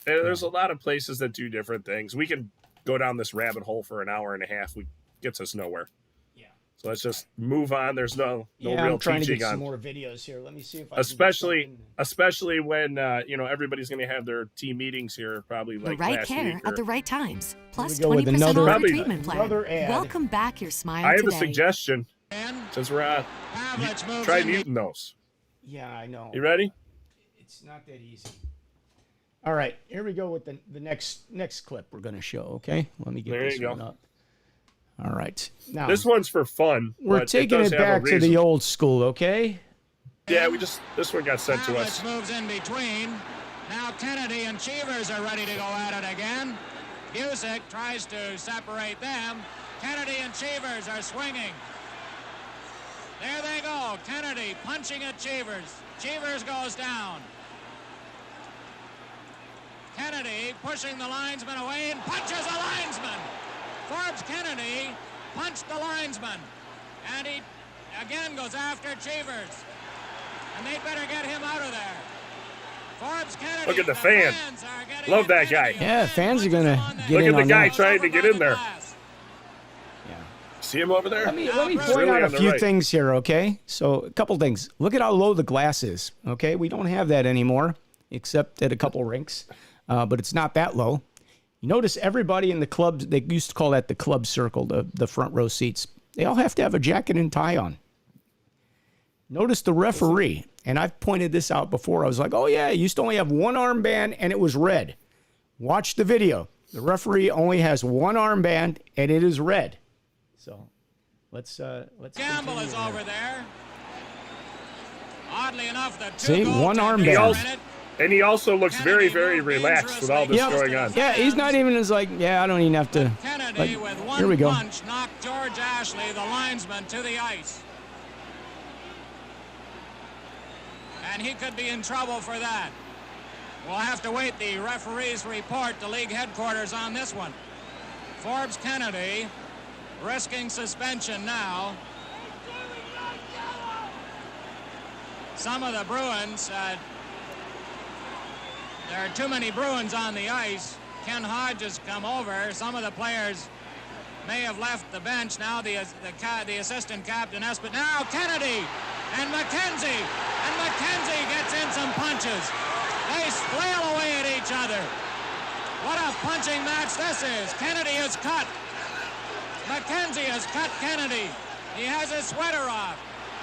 There's a lot of places that do different things. We can go down this rabbit hole for an hour and a half. It gets us nowhere. Yeah. So let's just move on. There's no real I'm trying to teaching get on. some more videos here. Let me see if I especially when everybody's going to have their team meetings here probably like The right last care week at the right times. Plus go with 20% off another- your treatment plan. another ad. Welcome back your smile I have today. a suggestion since we're on. Pavlich moves Try in. muting those. Yeah, I know. You ready? It's not that easy. All right, here we go with the next clip we're going to show, okay? Let me get There this you one go. up. All right. Now, This one's for fun. we're but taking does it have a back to reason. the old school, okay? Yeah, this one got sent to us. Pavlich moves in between. Now Kennedy and Cheevers are ready to go at it again. Busick tries to separate them. Kennedy and Cheevers are swinging. There they go. Kennedy punching at Cheevers. Cheevers goes down. Kennedy pushing the linesman away and punches a linesman. Forbes Kennedy punched the linesman. And he again goes after Cheevers. And they better get him out of there. Forbes Kennedy. Look at the fan. fans are getting Love at that guy. Kennedy. Yeah, fans are going to get Look in at the on guy that. trying to get in there. Glass. See him over there? Let me Now, point really out a on the few right. things here, okay? So a couple things. Look at how low the glass is, okay? We don't have that anymore, except at a couple rinks, but it's not that low. You notice everybody in the club, they used to call that the club circle, the front row seats. They all have to have a jacket and tie on. Notice the referee, and I've pointed this out before. I was like, oh yeah, it used to only have one armband, and it was red. Watch the video. The referee only has one armband, and it is red. So let's Gamble is continue over here. there. Oddly enough, the See, two one goaltenders armband. are in it. And he also looks very, very relaxed with all this Yep. going on. Yeah, he's not even as like, yeah, I don't even have to. Kennedy Like, with one here we go. punch knocked George Ashley, the linesman, to the ice. And he could be in trouble for that. We'll have to wait the referee's report to league headquarters on this one. Forbes Kennedy risking suspension now. Some of the Bruins, there are too many Bruins on the ice. Ken Hodge has come over. Some of the players may have left the bench. Now the assistant captain Espin. Now Kennedy and McKenzie. And McKenzie gets in some punches. They flail away at each other. What a punching match this is. Kennedy is cut. McKenzie has cut Kennedy. He has his sweater off.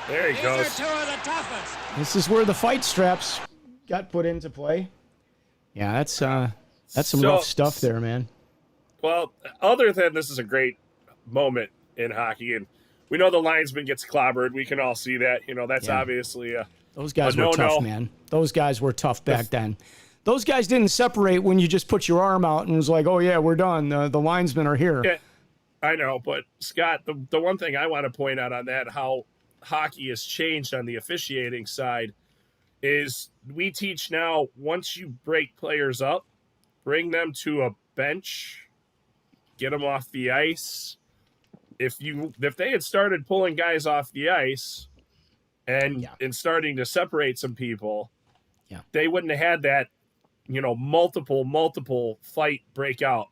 There he These goes. are two of the toughest. This is where the fight straps got put into play. Yeah, that's some rough stuff there, man. Well, other than this is a great moment in hockey, and we know the linesman gets clobbered. We can all see that. That's obviously those guys were tough, man. Those guys were tough back then. Those guys didn't separate when you just put your arm out and was like, oh, yeah, we're done. The linesmen are here. Yeah, I know. But, Scott, the one thing I want to point out on that, how hockey has changed on the officiating side, is we teach now, once you break players up, bring them to a bench, get them off the ice. If they had started pulling guys off the ice and starting to separate some people, they wouldn't have had that, multiple fight, break out,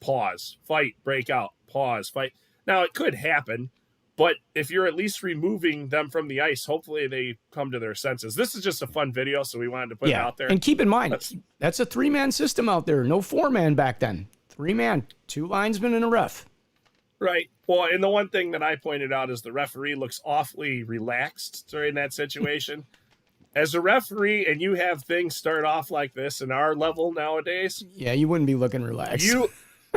pause, fight, break out, pause, fight. Now, it could happen, but if you're at least removing them from the ice, hopefully they come to their senses. This is just a fun video, so we wanted to put it out there. And keep in mind, that's a 3-man system out there. No 4-man back then. 3-man, 2 linesmen and a ref. Right. Well, and the one thing that I pointed out is the referee looks awfully relaxed during that situation. As a referee, and you have things start off like this in our level nowadays. Yeah, you wouldn't be looking relaxed. You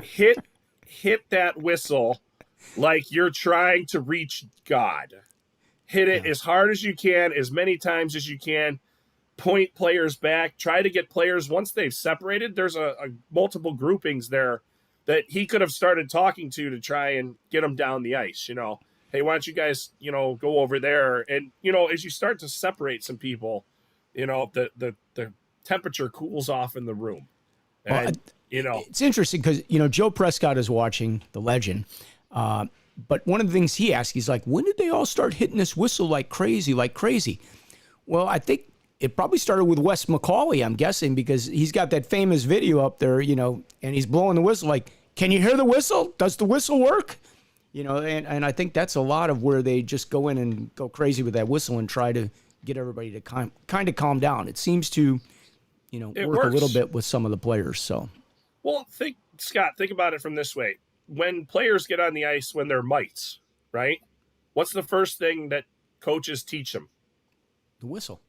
hit that whistle like you're trying to reach God. Hit it as hard as you can, as many times as you can. Point players back. Try to get players, once they've separated, there's a multiple groupings there that he could have started talking to try and get them down the ice. Hey, why don't you guys, go over there? And, as you start to separate some people, the temperature cools off in the room. And, it's interesting because, Joe Prescott is watching, the legend. But one of the things he asked, he's like, when did they all start hitting this whistle like crazy? Well, I think it probably started with Wes McCauley, I'm guessing, because he's got that famous video up there, and he's blowing the whistle like, can you hear the whistle? Does the whistle work? And I think that's a lot of where they just go in and go crazy with that whistle and try to get everybody to kind of calm down. It seems to, work a little bit with some of the players. So, well, Scott, think about it from this way. When players get on the ice when they're mites, right? What's the first thing that coaches teach them? The whistle.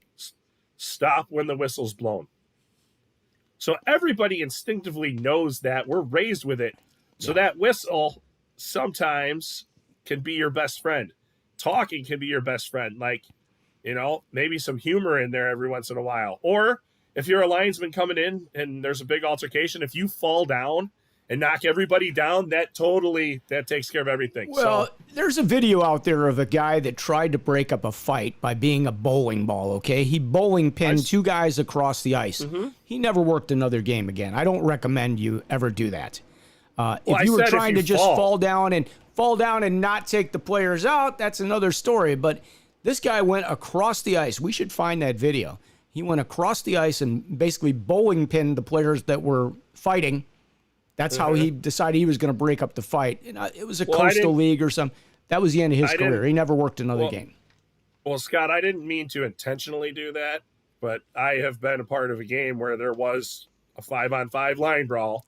Stop when the whistle's blown. So everybody instinctively knows that. We're raised with it. So that whistle sometimes can be your best friend. Talking can be your best friend. Maybe some humor in there every once in a while. Or if you're a linesman coming in and there's a big altercation, if you fall down and knock everybody down, that takes care of everything. Well, there's a video out there of a guy that tried to break up a fight by being a bowling ball, okay? He bowling pinned 2 guys across the ice. Mm-hmm. He never worked another game again. I don't recommend you ever do that. If you were trying to just fall down and not take the players out, that's another story. But this guy went across the ice. We should find that video. He went across the ice and basically bowling pinned the players that were fighting. That's how he decided he was going to break up the fight. It was a coastal league or something. That was the end of his career. He never worked another game. Well, Scott, I didn't mean to intentionally do that, but I have been a part of a game where there was a 5-on-5 line brawl,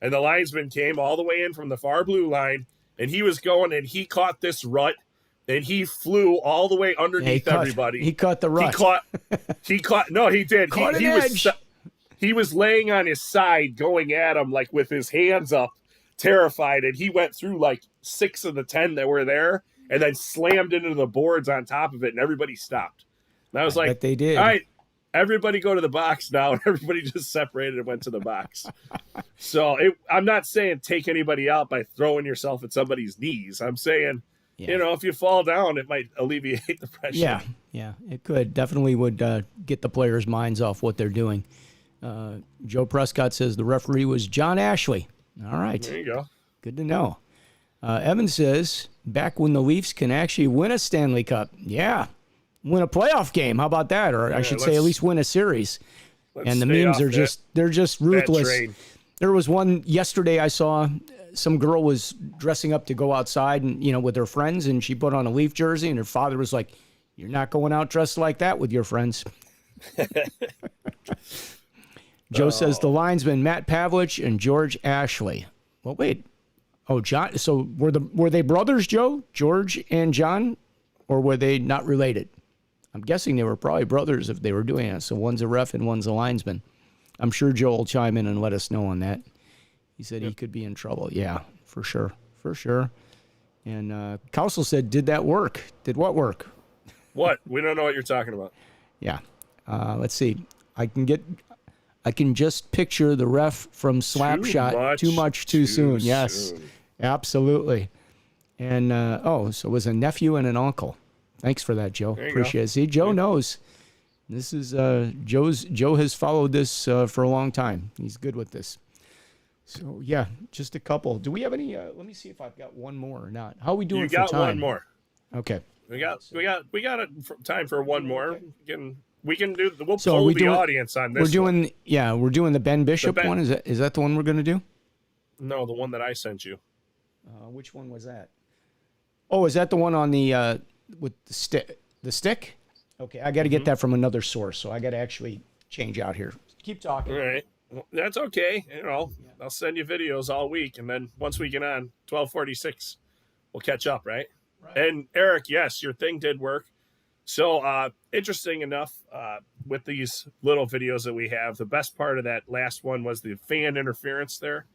and the linesman came all the way in from the far blue line, and he was going, and he caught this rut, and he flew all the way underneath everybody. He caught the rut. No, he did. Caught an edge. He was laying on his side going at him like with his hands up, terrified, and he went through like 6 of the 10 that were there and then slammed into the boards on top of it, and everybody stopped. And I was like, they did. All right, everybody go to the box now, and everybody just separated and went to the box. So I'm not saying take anybody out by throwing yourself at somebody's knees. I'm saying, if you fall down, it might alleviate the pressure. Yeah, it could. Definitely would get the players' minds off what they're doing. Joe Prescott says the referee was John Ashley. All right. There you go. Good to know. Evan says, back when the Leafs can actually win a Stanley Cup. Yeah. Win a playoff game. How about that? Or I should say at least win a series. And the memes are they're just ruthless. There was one yesterday I saw, some girl was dressing up to go outside and, with her friends, and she put on a Leaf jersey, and her father was like, you're not going out dressed like that with your friends. Joe says the linesmen Matt Pavlich and George Ashley. Well, wait. Oh, John. So were they brothers, Joe? George and John? Or were they not related? I'm guessing they were probably brothers if they were doing it. So one's a ref and one's a linesman. I'm sure Joe will chime in and let us know on that. He said he could be in trouble. Yeah, for sure. For sure. And Kousel said, did that work? Did what work? What? We don't know what you're talking about. Yeah. Let's see. I can just picture the ref from Slapshot. Too much, too soon. Yes, absolutely. And, so it was a nephew and an uncle. Thanks for that, Joe. Appreciate it. See, Joe knows. This is Joe has followed this for a long time. He's good with this. So yeah, just a couple. Do we have any? Let me see if I've got one more or not. How are we doing for time? You got one more. Okay. We got time for one more. We can do. We'll poll the audience on this. We're doing the Ben Bishop one. Is that the one we're going to do? No, the one that I sent you. Which one was that? Oh, is that the one on the with the stick? The stick? Okay, I got to get that from another source, so I got to actually change out here. Keep talking. All right, well, that's okay. I'll send you videos all week, and then once we get on 12:46, we'll catch up, right? And Eric, yes, your thing did work. So interesting enough, with these little videos that we have, the best part of that last one was the fan interference there.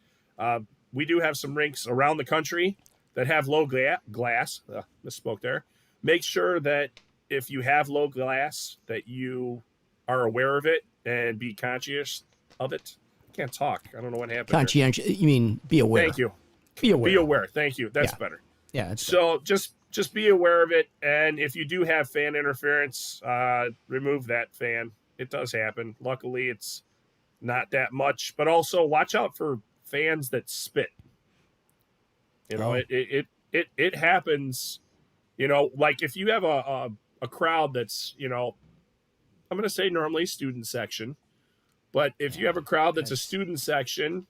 We do have some rinks around the country that have low glass. Misspoke there. Make sure that if you have low glass, that you are aware of it and be conscious of it. I can't talk. I don't know what happened. Conscientious. You mean be aware. Thank you. Be aware. Be aware. Thank you. That's better. Yeah. So just be aware of it. And if you do have fan interference, remove that fan. It does happen. Luckily, it's not that much. But also watch out for fans that spit. It happens. Like if you have a crowd that's, I'm going to say normally student section, but if you have a crowd that's a student section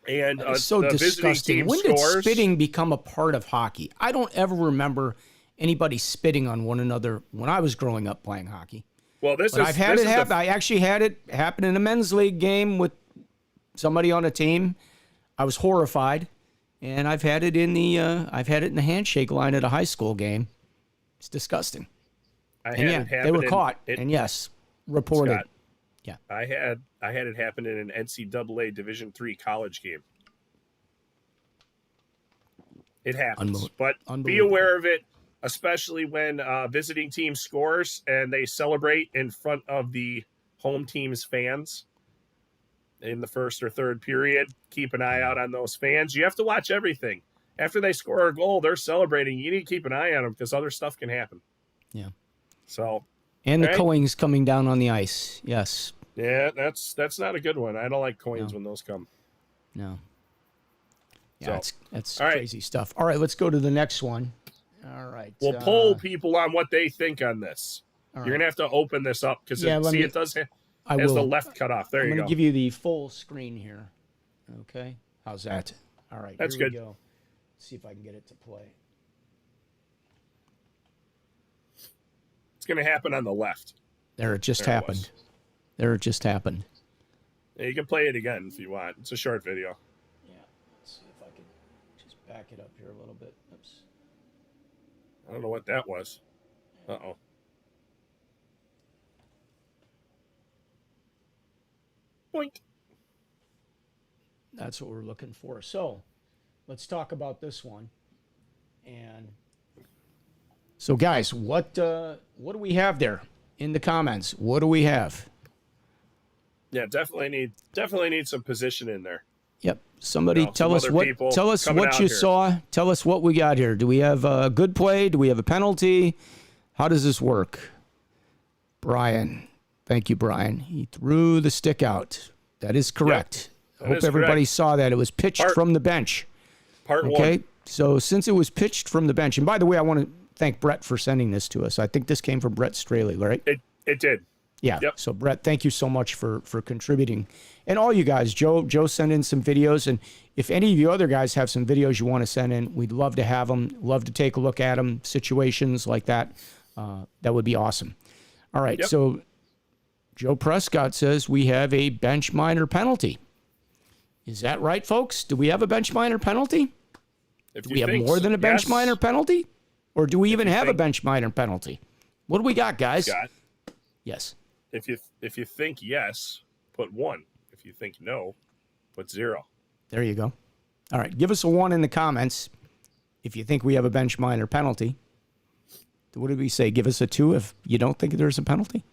and so the visiting disgusting. team When scores, did spitting become a part of hockey? I don't ever remember anybody spitting on one another when I was growing up playing hockey. Well, I've had it happen. I actually had it happen in a men's league game with somebody on a team. I was horrified, and I've had it in the handshake line at a high school game. It's disgusting. They were caught, and yes, reported. Scott, yeah, I had it happen in an NCAA Division III college game. It happens, but be aware of it, especially when visiting team scores and they celebrate in front of the home team's fans in the first or third period. Keep an eye out on those fans. You have to watch everything. After they score a goal, they're celebrating. You need to keep an eye on them because other stuff can happen. Yeah. So. And the coins coming down on the ice. Yes. Yeah, that's not a good one. I don't like coins when those come. No. Yeah, that's crazy stuff. All right, let's go to the next one. All right. We'll poll people on what they think on this. You're going to have to open this up because it does has the left cut off. There you go. I'm going to give you the full screen here. Okay. How's that? All right. That's here good. We go. Let's see if I can get it to play. It's going to happen on the left. There it just happened. There it just happened. Yeah, you can play it again if you want. It's a short video. Yeah. Let's see if I can just back it up here a little bit. Oops. I don't know what that was. Uh-oh. Boink. That's what we're looking for. So let's talk about this one. And so, guys, what do we have there in the comments? What do we have? Yeah, definitely need some position in there. Yep. Somebody tell us what you saw. Tell us what we got here. Do we have a good play? Do we have a penalty? How does this work? Brian. Thank you, Brian. He threw the stick out. That is correct. Yep, I hope everybody saw that. It was pitched from the bench. Part one. Okay. So since it was pitched from the bench, and by the way, I want to thank Brett for sending this to us. I think this came from Brett Straley, right? It did. Yeah. Yep. So Brett, thank you so much for contributing. And all you guys, Joe sent in some videos. And if any of you other guys have some videos you want to send in, we'd love to have them. Love to take a look at them. Situations like that. That would be awesome. All right. Yep. So Joe Prescott says we have a bench minor penalty. Is that right, folks? Do we have a bench minor penalty? Do we have more than a bench minor penalty? Or do we even have a bench minor penalty? What do we got, guys? Scott, yes. If you think yes, put 1. If you think no, put 0. There you go. All right. Give us a 1 in the comments. if you think we have a bench minor penalty. What did we say? Give us a 2 if you don't think there's a penalty?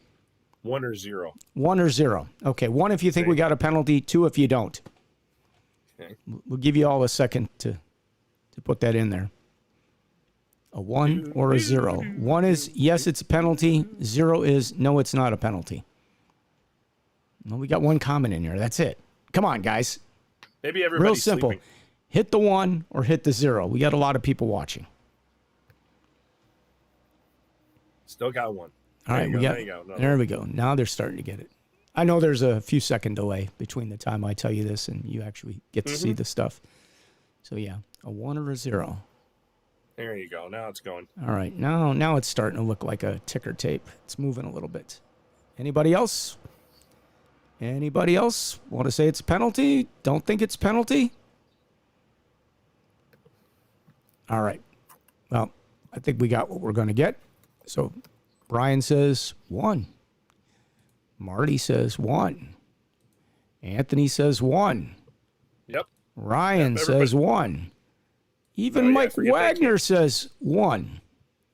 1 or 0. 1 or 0. Okay, 1 if you think we got a penalty, 2 if you don't. Okay. We'll give you all a second to put that in there. A 1 or a 0. 1 is, yes, it's a penalty. 0 is, no, it's not a penalty. Well, we got one comment in here. That's it. Come on, guys. Maybe everybody's real simple. Sleeping. Hit the 1 or hit the 0. We got a lot of people watching. Still got 1. All right, there we go. Now they're starting to get it. I know there's a few second delay between the time I tell you this and you actually get to see the stuff. So yeah, a 1 or a 0. There you go. Now it's going. All right, now it's starting to look like a ticker tape. It's moving a little bit. Anybody else? Anybody else want to say it's a penalty? Don't think it's a penalty? All right. Well, I think we got what we're going to get. So Brian says 1. Marty says 1. Anthony says 1. Yep. Ryan says 1. Even Mike Wagner says 1.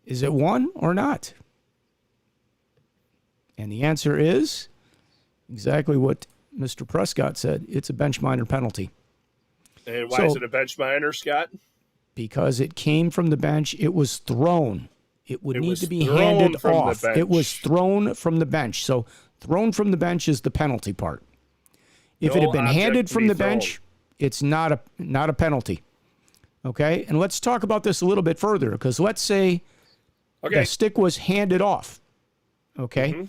Is it 1 or not? And the answer is exactly what Mr. Prescott said. It's a bench minor penalty. And why is it a bench minor, Scott? Because it came from the bench. It was thrown. It would need to be handed off. It was thrown from the bench. So thrown from the bench is the penalty part. If it had been handed from the bench, it's not a penalty. Okay? And let's talk about this a little bit further, because let's say the stick was handed off. Okay?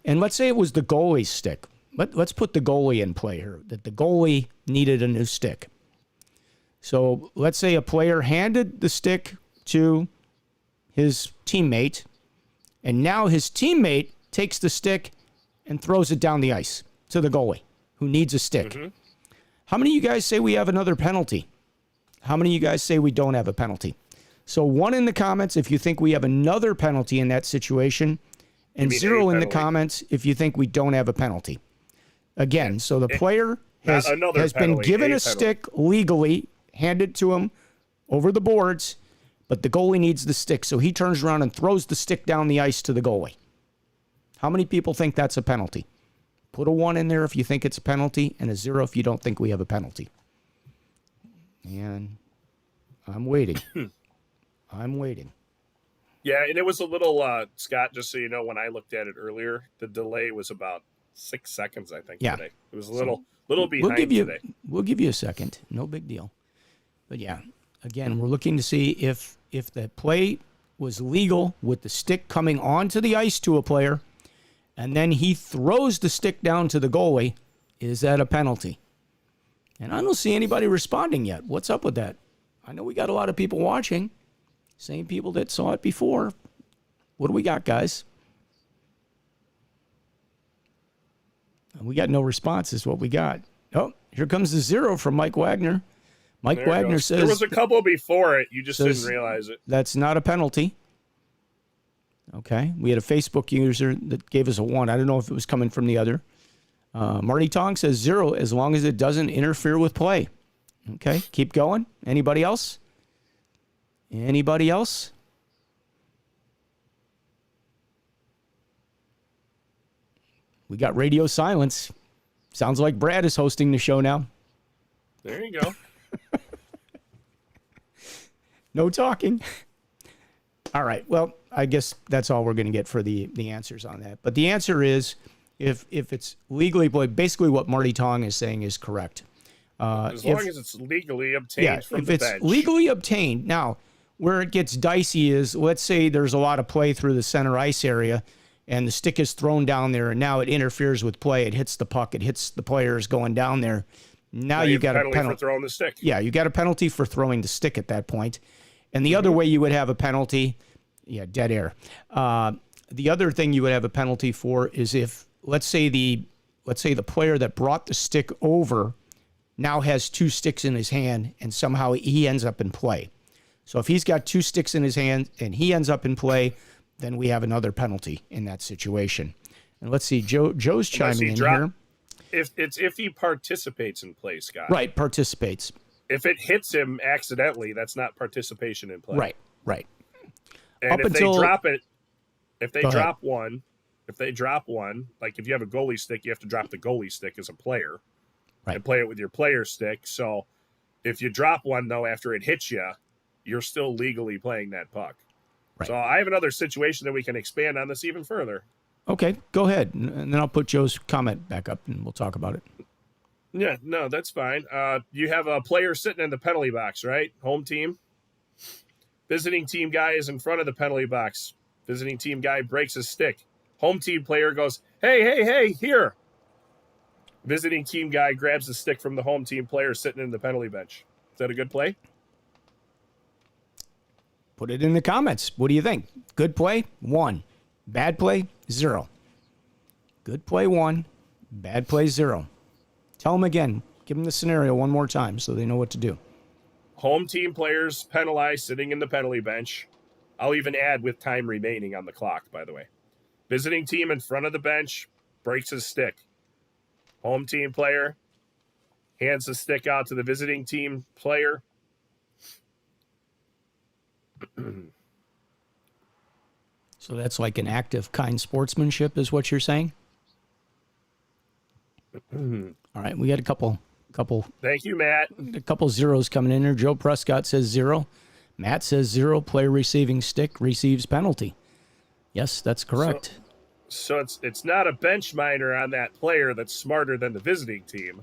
And let's say it was the goalie's stick. Let's put the goalie in play here, that the goalie needed a new stick. So let's say a player handed the stick to his teammate, and now his teammate takes the stick and throws it down the ice to the goalie, who needs a stick. How many of you guys say we have another penalty? How many of you guys say we don't have a penalty? So 1 in the comments if you think we have another penalty in that situation, and 0 in the comments if you think we don't have a penalty. Again, so the player has been given a stick legally, handed to him over the boards, but the goalie needs the stick, so he turns around and throws the stick down the ice to the goalie. How many people think that's a penalty? Put a 1 in there if you think it's a penalty, and a 0 if you don't think we have a penalty. And I'm waiting. I'm waiting. Yeah, and it was a little, Scott, just so you know, when I looked at it earlier, the delay was about 6 seconds, I think, today. It was a little behind today. We'll give you a second. No big deal. But yeah, again, we're looking to see if the play was legal with the stick coming onto the ice to a player, and then he throws the stick down to the goalie. Is that a penalty? And I don't see anybody responding yet. What's up with that? I know we got a lot of people watching. Same people that saw it before. What do we got, guys? We got no response is what we got. Oh, here comes the 0 from Mike Wagner. Mike Wagner says... There was a couple before it. You just didn't realize it. That's not a penalty. Okay. We had a Facebook user that gave us a 1. I don't know if it was coming from the other. Marty Tong says 0 as long as it doesn't interfere with play. Okay. Keep going. Anybody else? Anybody else? We got radio silence. Sounds like Brad is hosting the show now. There you go. No talking. All right. Well, I guess that's all we're going to get for the answers on that. But the answer is, if it's legally played, basically what Marty Tong is saying is correct. As long as it's legally obtained from the bench. If it's legally obtained. Now, where it gets dicey is, let's say there's a lot of play through the center ice area, and the stick is thrown down there, and now it interferes with play. It hits the puck. It hits the players going down there. Now you got a penalty for throwing the stick. Yeah, you got a penalty for throwing the stick at that point. And the other way you would have a penalty, dead air. The other thing you would have a penalty for is if, let's say the player that brought the stick over now has 2 sticks in his hand, and somehow he ends up in play. So if he's got 2 sticks in his hand and he ends up in play, then we have another penalty in that situation. And let's see, Joe's chiming in here. If he participates in play, Scott. Right, participates. if it hits him accidentally, that's not participation in play. Right. And Up if until, they drop it, if they Go ahead. drop one, like if you have a goalie stick, you have to drop the goalie stick as a player and play it with your player stick. So if you drop one, though, after it hits you, you're still legally playing that puck. Right. So I have another situation that we can expand on this even further. Okay, go ahead. And then I'll put Joe's comment back up and we'll talk about it. Yeah, no, that's fine. You have a player sitting in the penalty box, right? Home team. Visiting team guy is in front of the penalty box. Visiting team guy breaks his stick. Home team player goes, hey, here. Visiting team guy grabs the stick from the home team player sitting in the penalty bench. Is that a good play? Put it in the comments. What do you think? Good play, 1. Bad play, 0. Good play, 1. Bad play, 0. Tell them again. Give them the scenario one more time so they know what to do. Home team players penalized sitting in the penalty bench. I'll even add with time remaining on the clock, by the way. Visiting team in front of the bench breaks his stick. Home team player hands the stick out to the visiting team player. So that's like an act of kind sportsmanship is what you're saying? All right, we got a couple. Thank you, Matt. A couple zeros coming in there. Joe Prescott says 0. Matt says 0. Player receiving stick receives penalty. Yes, that's correct. So it's not a bench minor on that player that's smarter than the visiting team.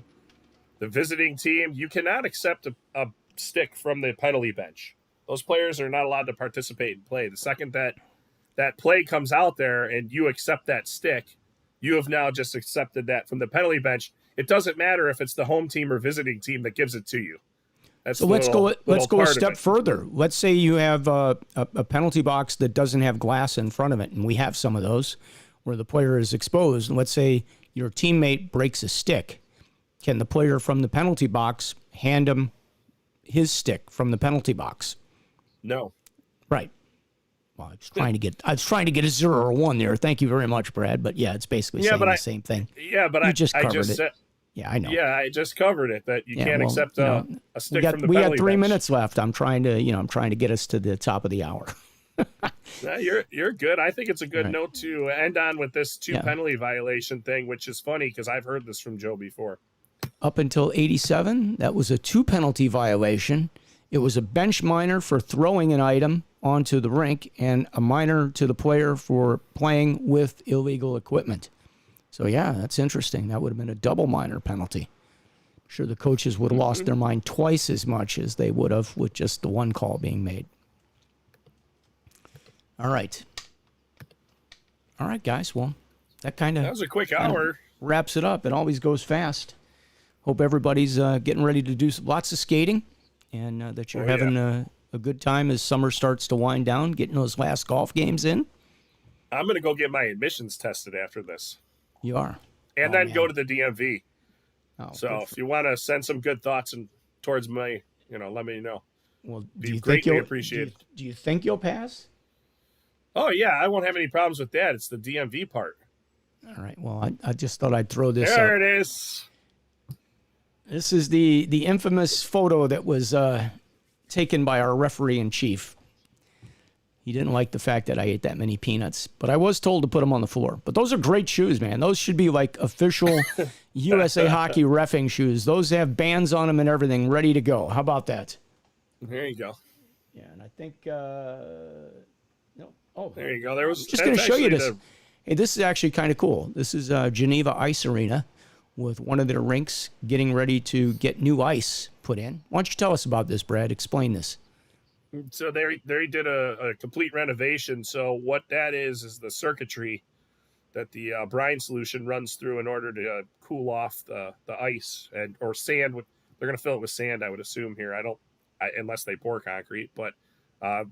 The visiting team, you cannot accept a stick from the penalty bench. Those players are not allowed to participate in play. The second that play comes out there and you accept that stick, you have now just accepted that from the penalty bench. It doesn't matter if it's the home team or visiting team that gives it to you. That's so let's go a step further. Let's say you have a penalty box that doesn't have glass in front of it, and we have some of those where the player is exposed. And let's say your teammate breaks a stick. Can the player from the penalty box hand him his stick from the penalty box? No. Right. Well, I was trying to get a 0 or 1 there. Thank you very much, Brad. But yeah, it's basically saying the same thing. Yeah, but I just covered it. Yeah, I know. Yeah, I just covered it that you can't accept a stick from the penalty bench. We got 3 minutes left. I'm trying to get us to the top of the hour. No, you're good. I think it's a good note to end on with this 2 penalty violation thing, which is funny because I've heard this from Joe before. Up until 87, that was a 2 penalty violation. It was a bench minor for throwing an item onto the rink and a minor to the player for playing with illegal equipment. So, yeah, that's interesting. That would have been a double minor penalty. I'm sure the coaches would have lost their mind twice as much as they would have with just the 1 call being made. All right, guys. Well, that was a quick hour. Wraps it up. It always goes fast. Hope everybody's getting ready to do lots of skating and that you're having a good time as summer starts to wind down, getting those last golf games in. I'm going to go get my admissions tested after this. You are. And then go to the DMV. Oh, so if you want to send some good thoughts towards me, let me know. Well, greatly appreciated. Do you think you'll pass? Oh, yeah. I won't have any problems with that. It's the DMV part. All right. Well, I just thought I'd throw this There up. it is. This is the infamous photo that was taken by our referee in chief. He didn't like the fact that I ate that many peanuts, but I was told to put them on the floor. But those are great shoes, man. Those should be like official USA Hockey reffing shoes. Those have bands on them and everything ready to go. How about that? There you go. Yeah, and I think no. Oh, there you go. There was just going to show you this. Hey, this is actually kind of cool. This is Geneva Ice Arena with one of their rinks getting ready to get new ice put in. Why don't you tell us about this, Brad? Explain this. So they did a complete renovation. So what that is the circuitry that the brine solution runs through in order to cool off the ice or sand. They're going to fill it with sand, I would assume here. Unless they pour concrete, but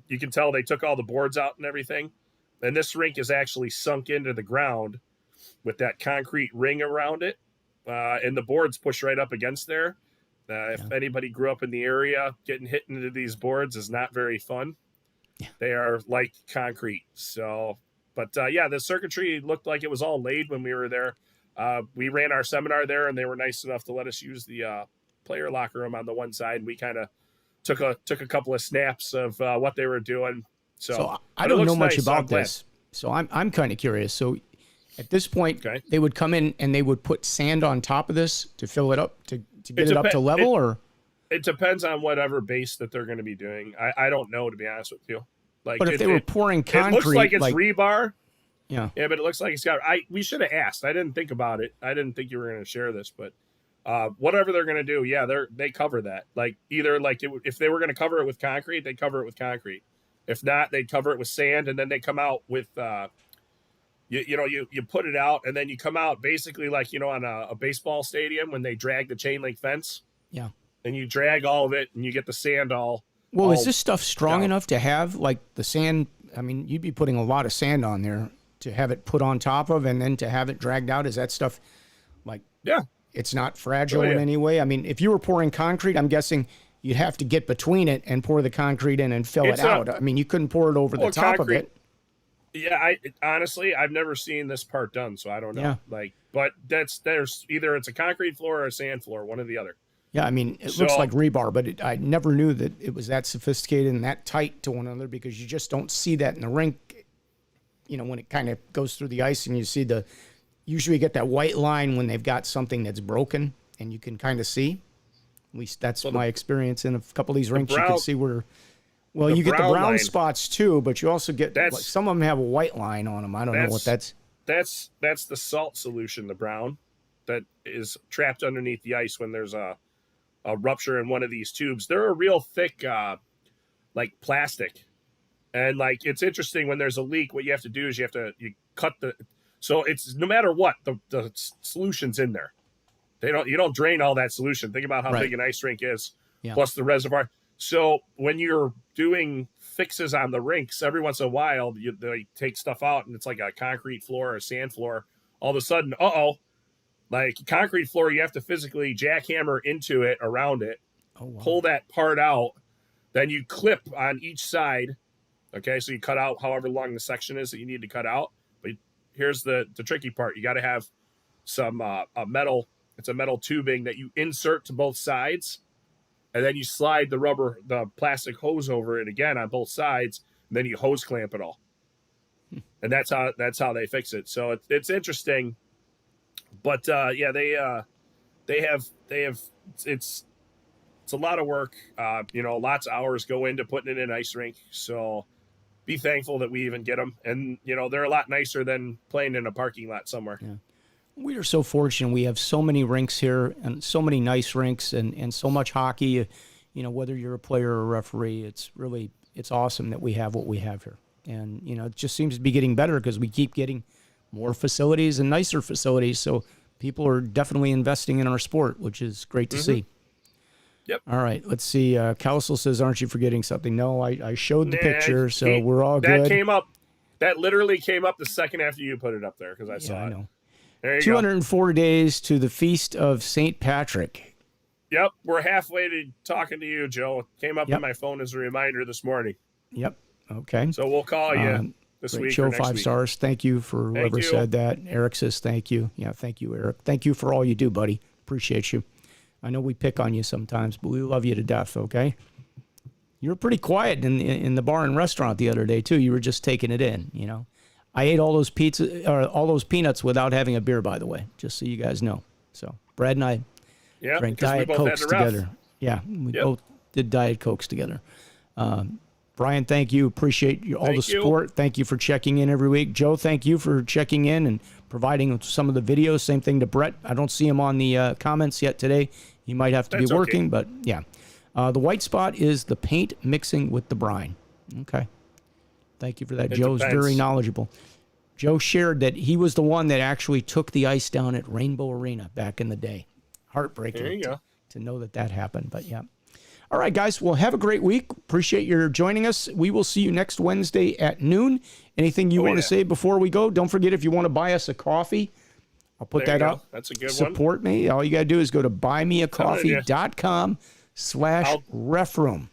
you can tell they took all the boards out and everything. And this rink is actually sunk into the ground with that concrete ring around it. And the boards push right up against there. If anybody grew up in the area, getting hit into these boards is not very fun. Yeah. They are like concrete. So, but the circuitry looked like it was all laid when we were there. We ran our seminar there, and they were nice enough to let us use the player locker room on the one side. And we kind of took a couple of snaps of what they were doing. So I don't know much about this. So I'm kind of curious. So at this point, they would come in and they would put sand on top of this to fill it up, to get it up to level, or? It depends on whatever base that they're going to be doing. I don't know, to be honest with you. Like, but if they were pouring concrete, it looks like it's rebar. Yeah, but it looks like it's got. We should have asked. I didn't think about it. I didn't think you were going to share this, but whatever they're going to do, they cover that. Like either if they were going to cover it with concrete, they cover it with concrete. If not, they cover it with sand, and then they come out with. You put it out, and then you come out basically like on a baseball stadium when they drag the chain link fence. Yeah. And you drag all of it, and you get the sand all. Well, is this stuff strong enough to have like the sand? I mean, you'd be putting a lot of sand on there to have it put on top of, and then to have it dragged out. Is that stuff like? Yeah. It's not fragile in any way. I mean, if you were pouring concrete, I'm guessing you'd have to get between it and pour the concrete in and fill it out. I mean, you couldn't pour it over the top of it. Yeah, honestly, I've never seen this part done, so I don't know. Yeah. But there's either it's a concrete floor or a sand floor, one or the other. Yeah, I mean, it looks like rebar, but I never knew that it was that sophisticated and that tight to one another, because you just don't see that in the rink, when it kind of goes through the ice and you see usually you get that white line when they've got something that's broken, and you can kind of see. At least that's my experience in a couple of these rinks. You can see where, you get the brown spots too, but you also get, some of them have a white line on them. I don't know what that's. That's the salt solution, the brown, that is trapped underneath the ice when there's a rupture in one of these tubes. They're a real thick, plastic. And it's interesting when there's a leak, what you have to do is you cut so it's no matter what, the solution's in there. You don't drain all that solution. Think about how big an ice rink is, plus the reservoir. So when you're doing fixes on the rinks, every once in a while, they take stuff out and it's like a concrete floor or a sand floor. All of a sudden, concrete floor, you have to physically jackhammer into it, around it, pull that part out, then you clip on each side. Okay, so you cut out however long the section is that you need to cut out. But here's the tricky part. You got to have some metal. It's a metal tubing that you insert to both sides, and then you slide the plastic hose over it again on both sides, and then you hose clamp it all. And that's how they fix it. So it's interesting. But they have it's a lot of work. Lots of hours go into putting it in an ice rink. So be thankful that we even get them. And they're a lot nicer than playing in a parking lot somewhere. Yeah. We are so fortunate. We have so many rinks here, and so many nice rinks, and so much hockey. Whether you're a player or a referee, it's awesome that we have what we have here. And it just seems to be getting better because we keep getting more facilities and nicer facilities. So people are definitely investing in our sport, which is great to see. Yep. All right. Let's see. Kelsel says, aren't you forgetting something? No, I showed the picture, so we're all good. That literally came up the second after you put it up there, because I saw it. I know. There you 204 days to the Feast of St. Patrick. Yep. We're halfway to talking to you, Joe. It came up on my phone as a reminder this morning. Yep. Okay. So we'll call you. This week show, or next 5 week. Stars. Thank you for whoever said that. Eric says thank you. Yeah, thank you, Eric. Thank you for all you do, buddy. Appreciate you. I know we pick on you sometimes, but we love you to death, okay? You were pretty quiet in the bar and restaurant the other day, too. You were just taking it in, I ate all those all those peanuts without having a beer, by the way, just so you guys know. So Brad and I drank Diet Cokes together. Yeah, we both did Diet Cokes together. Brian, thank you. Appreciate all the support. Thank you for checking in every week. Joe, thank you for checking in and providing some of the videos. Same thing to Brett. I don't see him on the comments yet today. He might have to be working, but yeah. The white spot is the paint mixing with the brine. Okay. Thank you for that. Joe's very knowledgeable. Joe shared that he was the one that actually took the ice down at Rainbow Arena back in the day. Heartbreaking there you go. To know that happened, but yeah. All right, guys. Well, have a great week. Appreciate your joining us. We will see you next Wednesday at noon. Anything you want to say before we go? Don't forget, if you want to buy us a coffee, I'll put that up. That's a good one. Support me. All you got to do is go to buymeacoffee.com/refroom.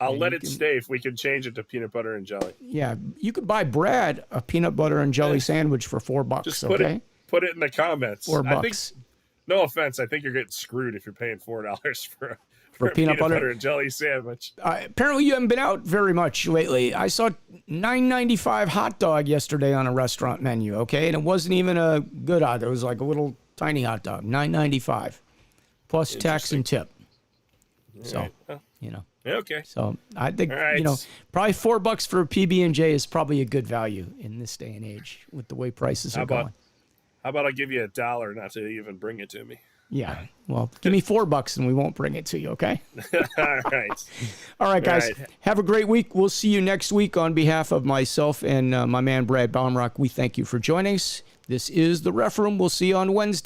I'll let it stay if we can change it to peanut butter and jelly. Yeah, you could buy Brad a peanut butter and jelly sandwich for $4. Just put it in the comments. $4. no offense, I think you're getting screwed if you're paying $4 for a peanut butter and jelly sandwich. Apparently, you haven't been out very much lately. I saw $9.95 hot dog yesterday on a restaurant menu. Okay, and it wasn't even a good hot dog. It was like a little tiny hot dog, $9.95 plus tax and tip. So, right. Well, you know. Okay. So I think right. you know, probably $4 for a PB&J is probably a good value in this day and age with the way prices are going. How about I give you $1 not to even bring it to me? Yeah. Well, give me $4 and we won't bring it to you. Okay. All right. All right, guys. All right. Have a great week. We'll see you next week. On behalf of myself and my man Brad Baumruck, we thank you for joining us. This is the Ref Room. We'll see you on Wednesday.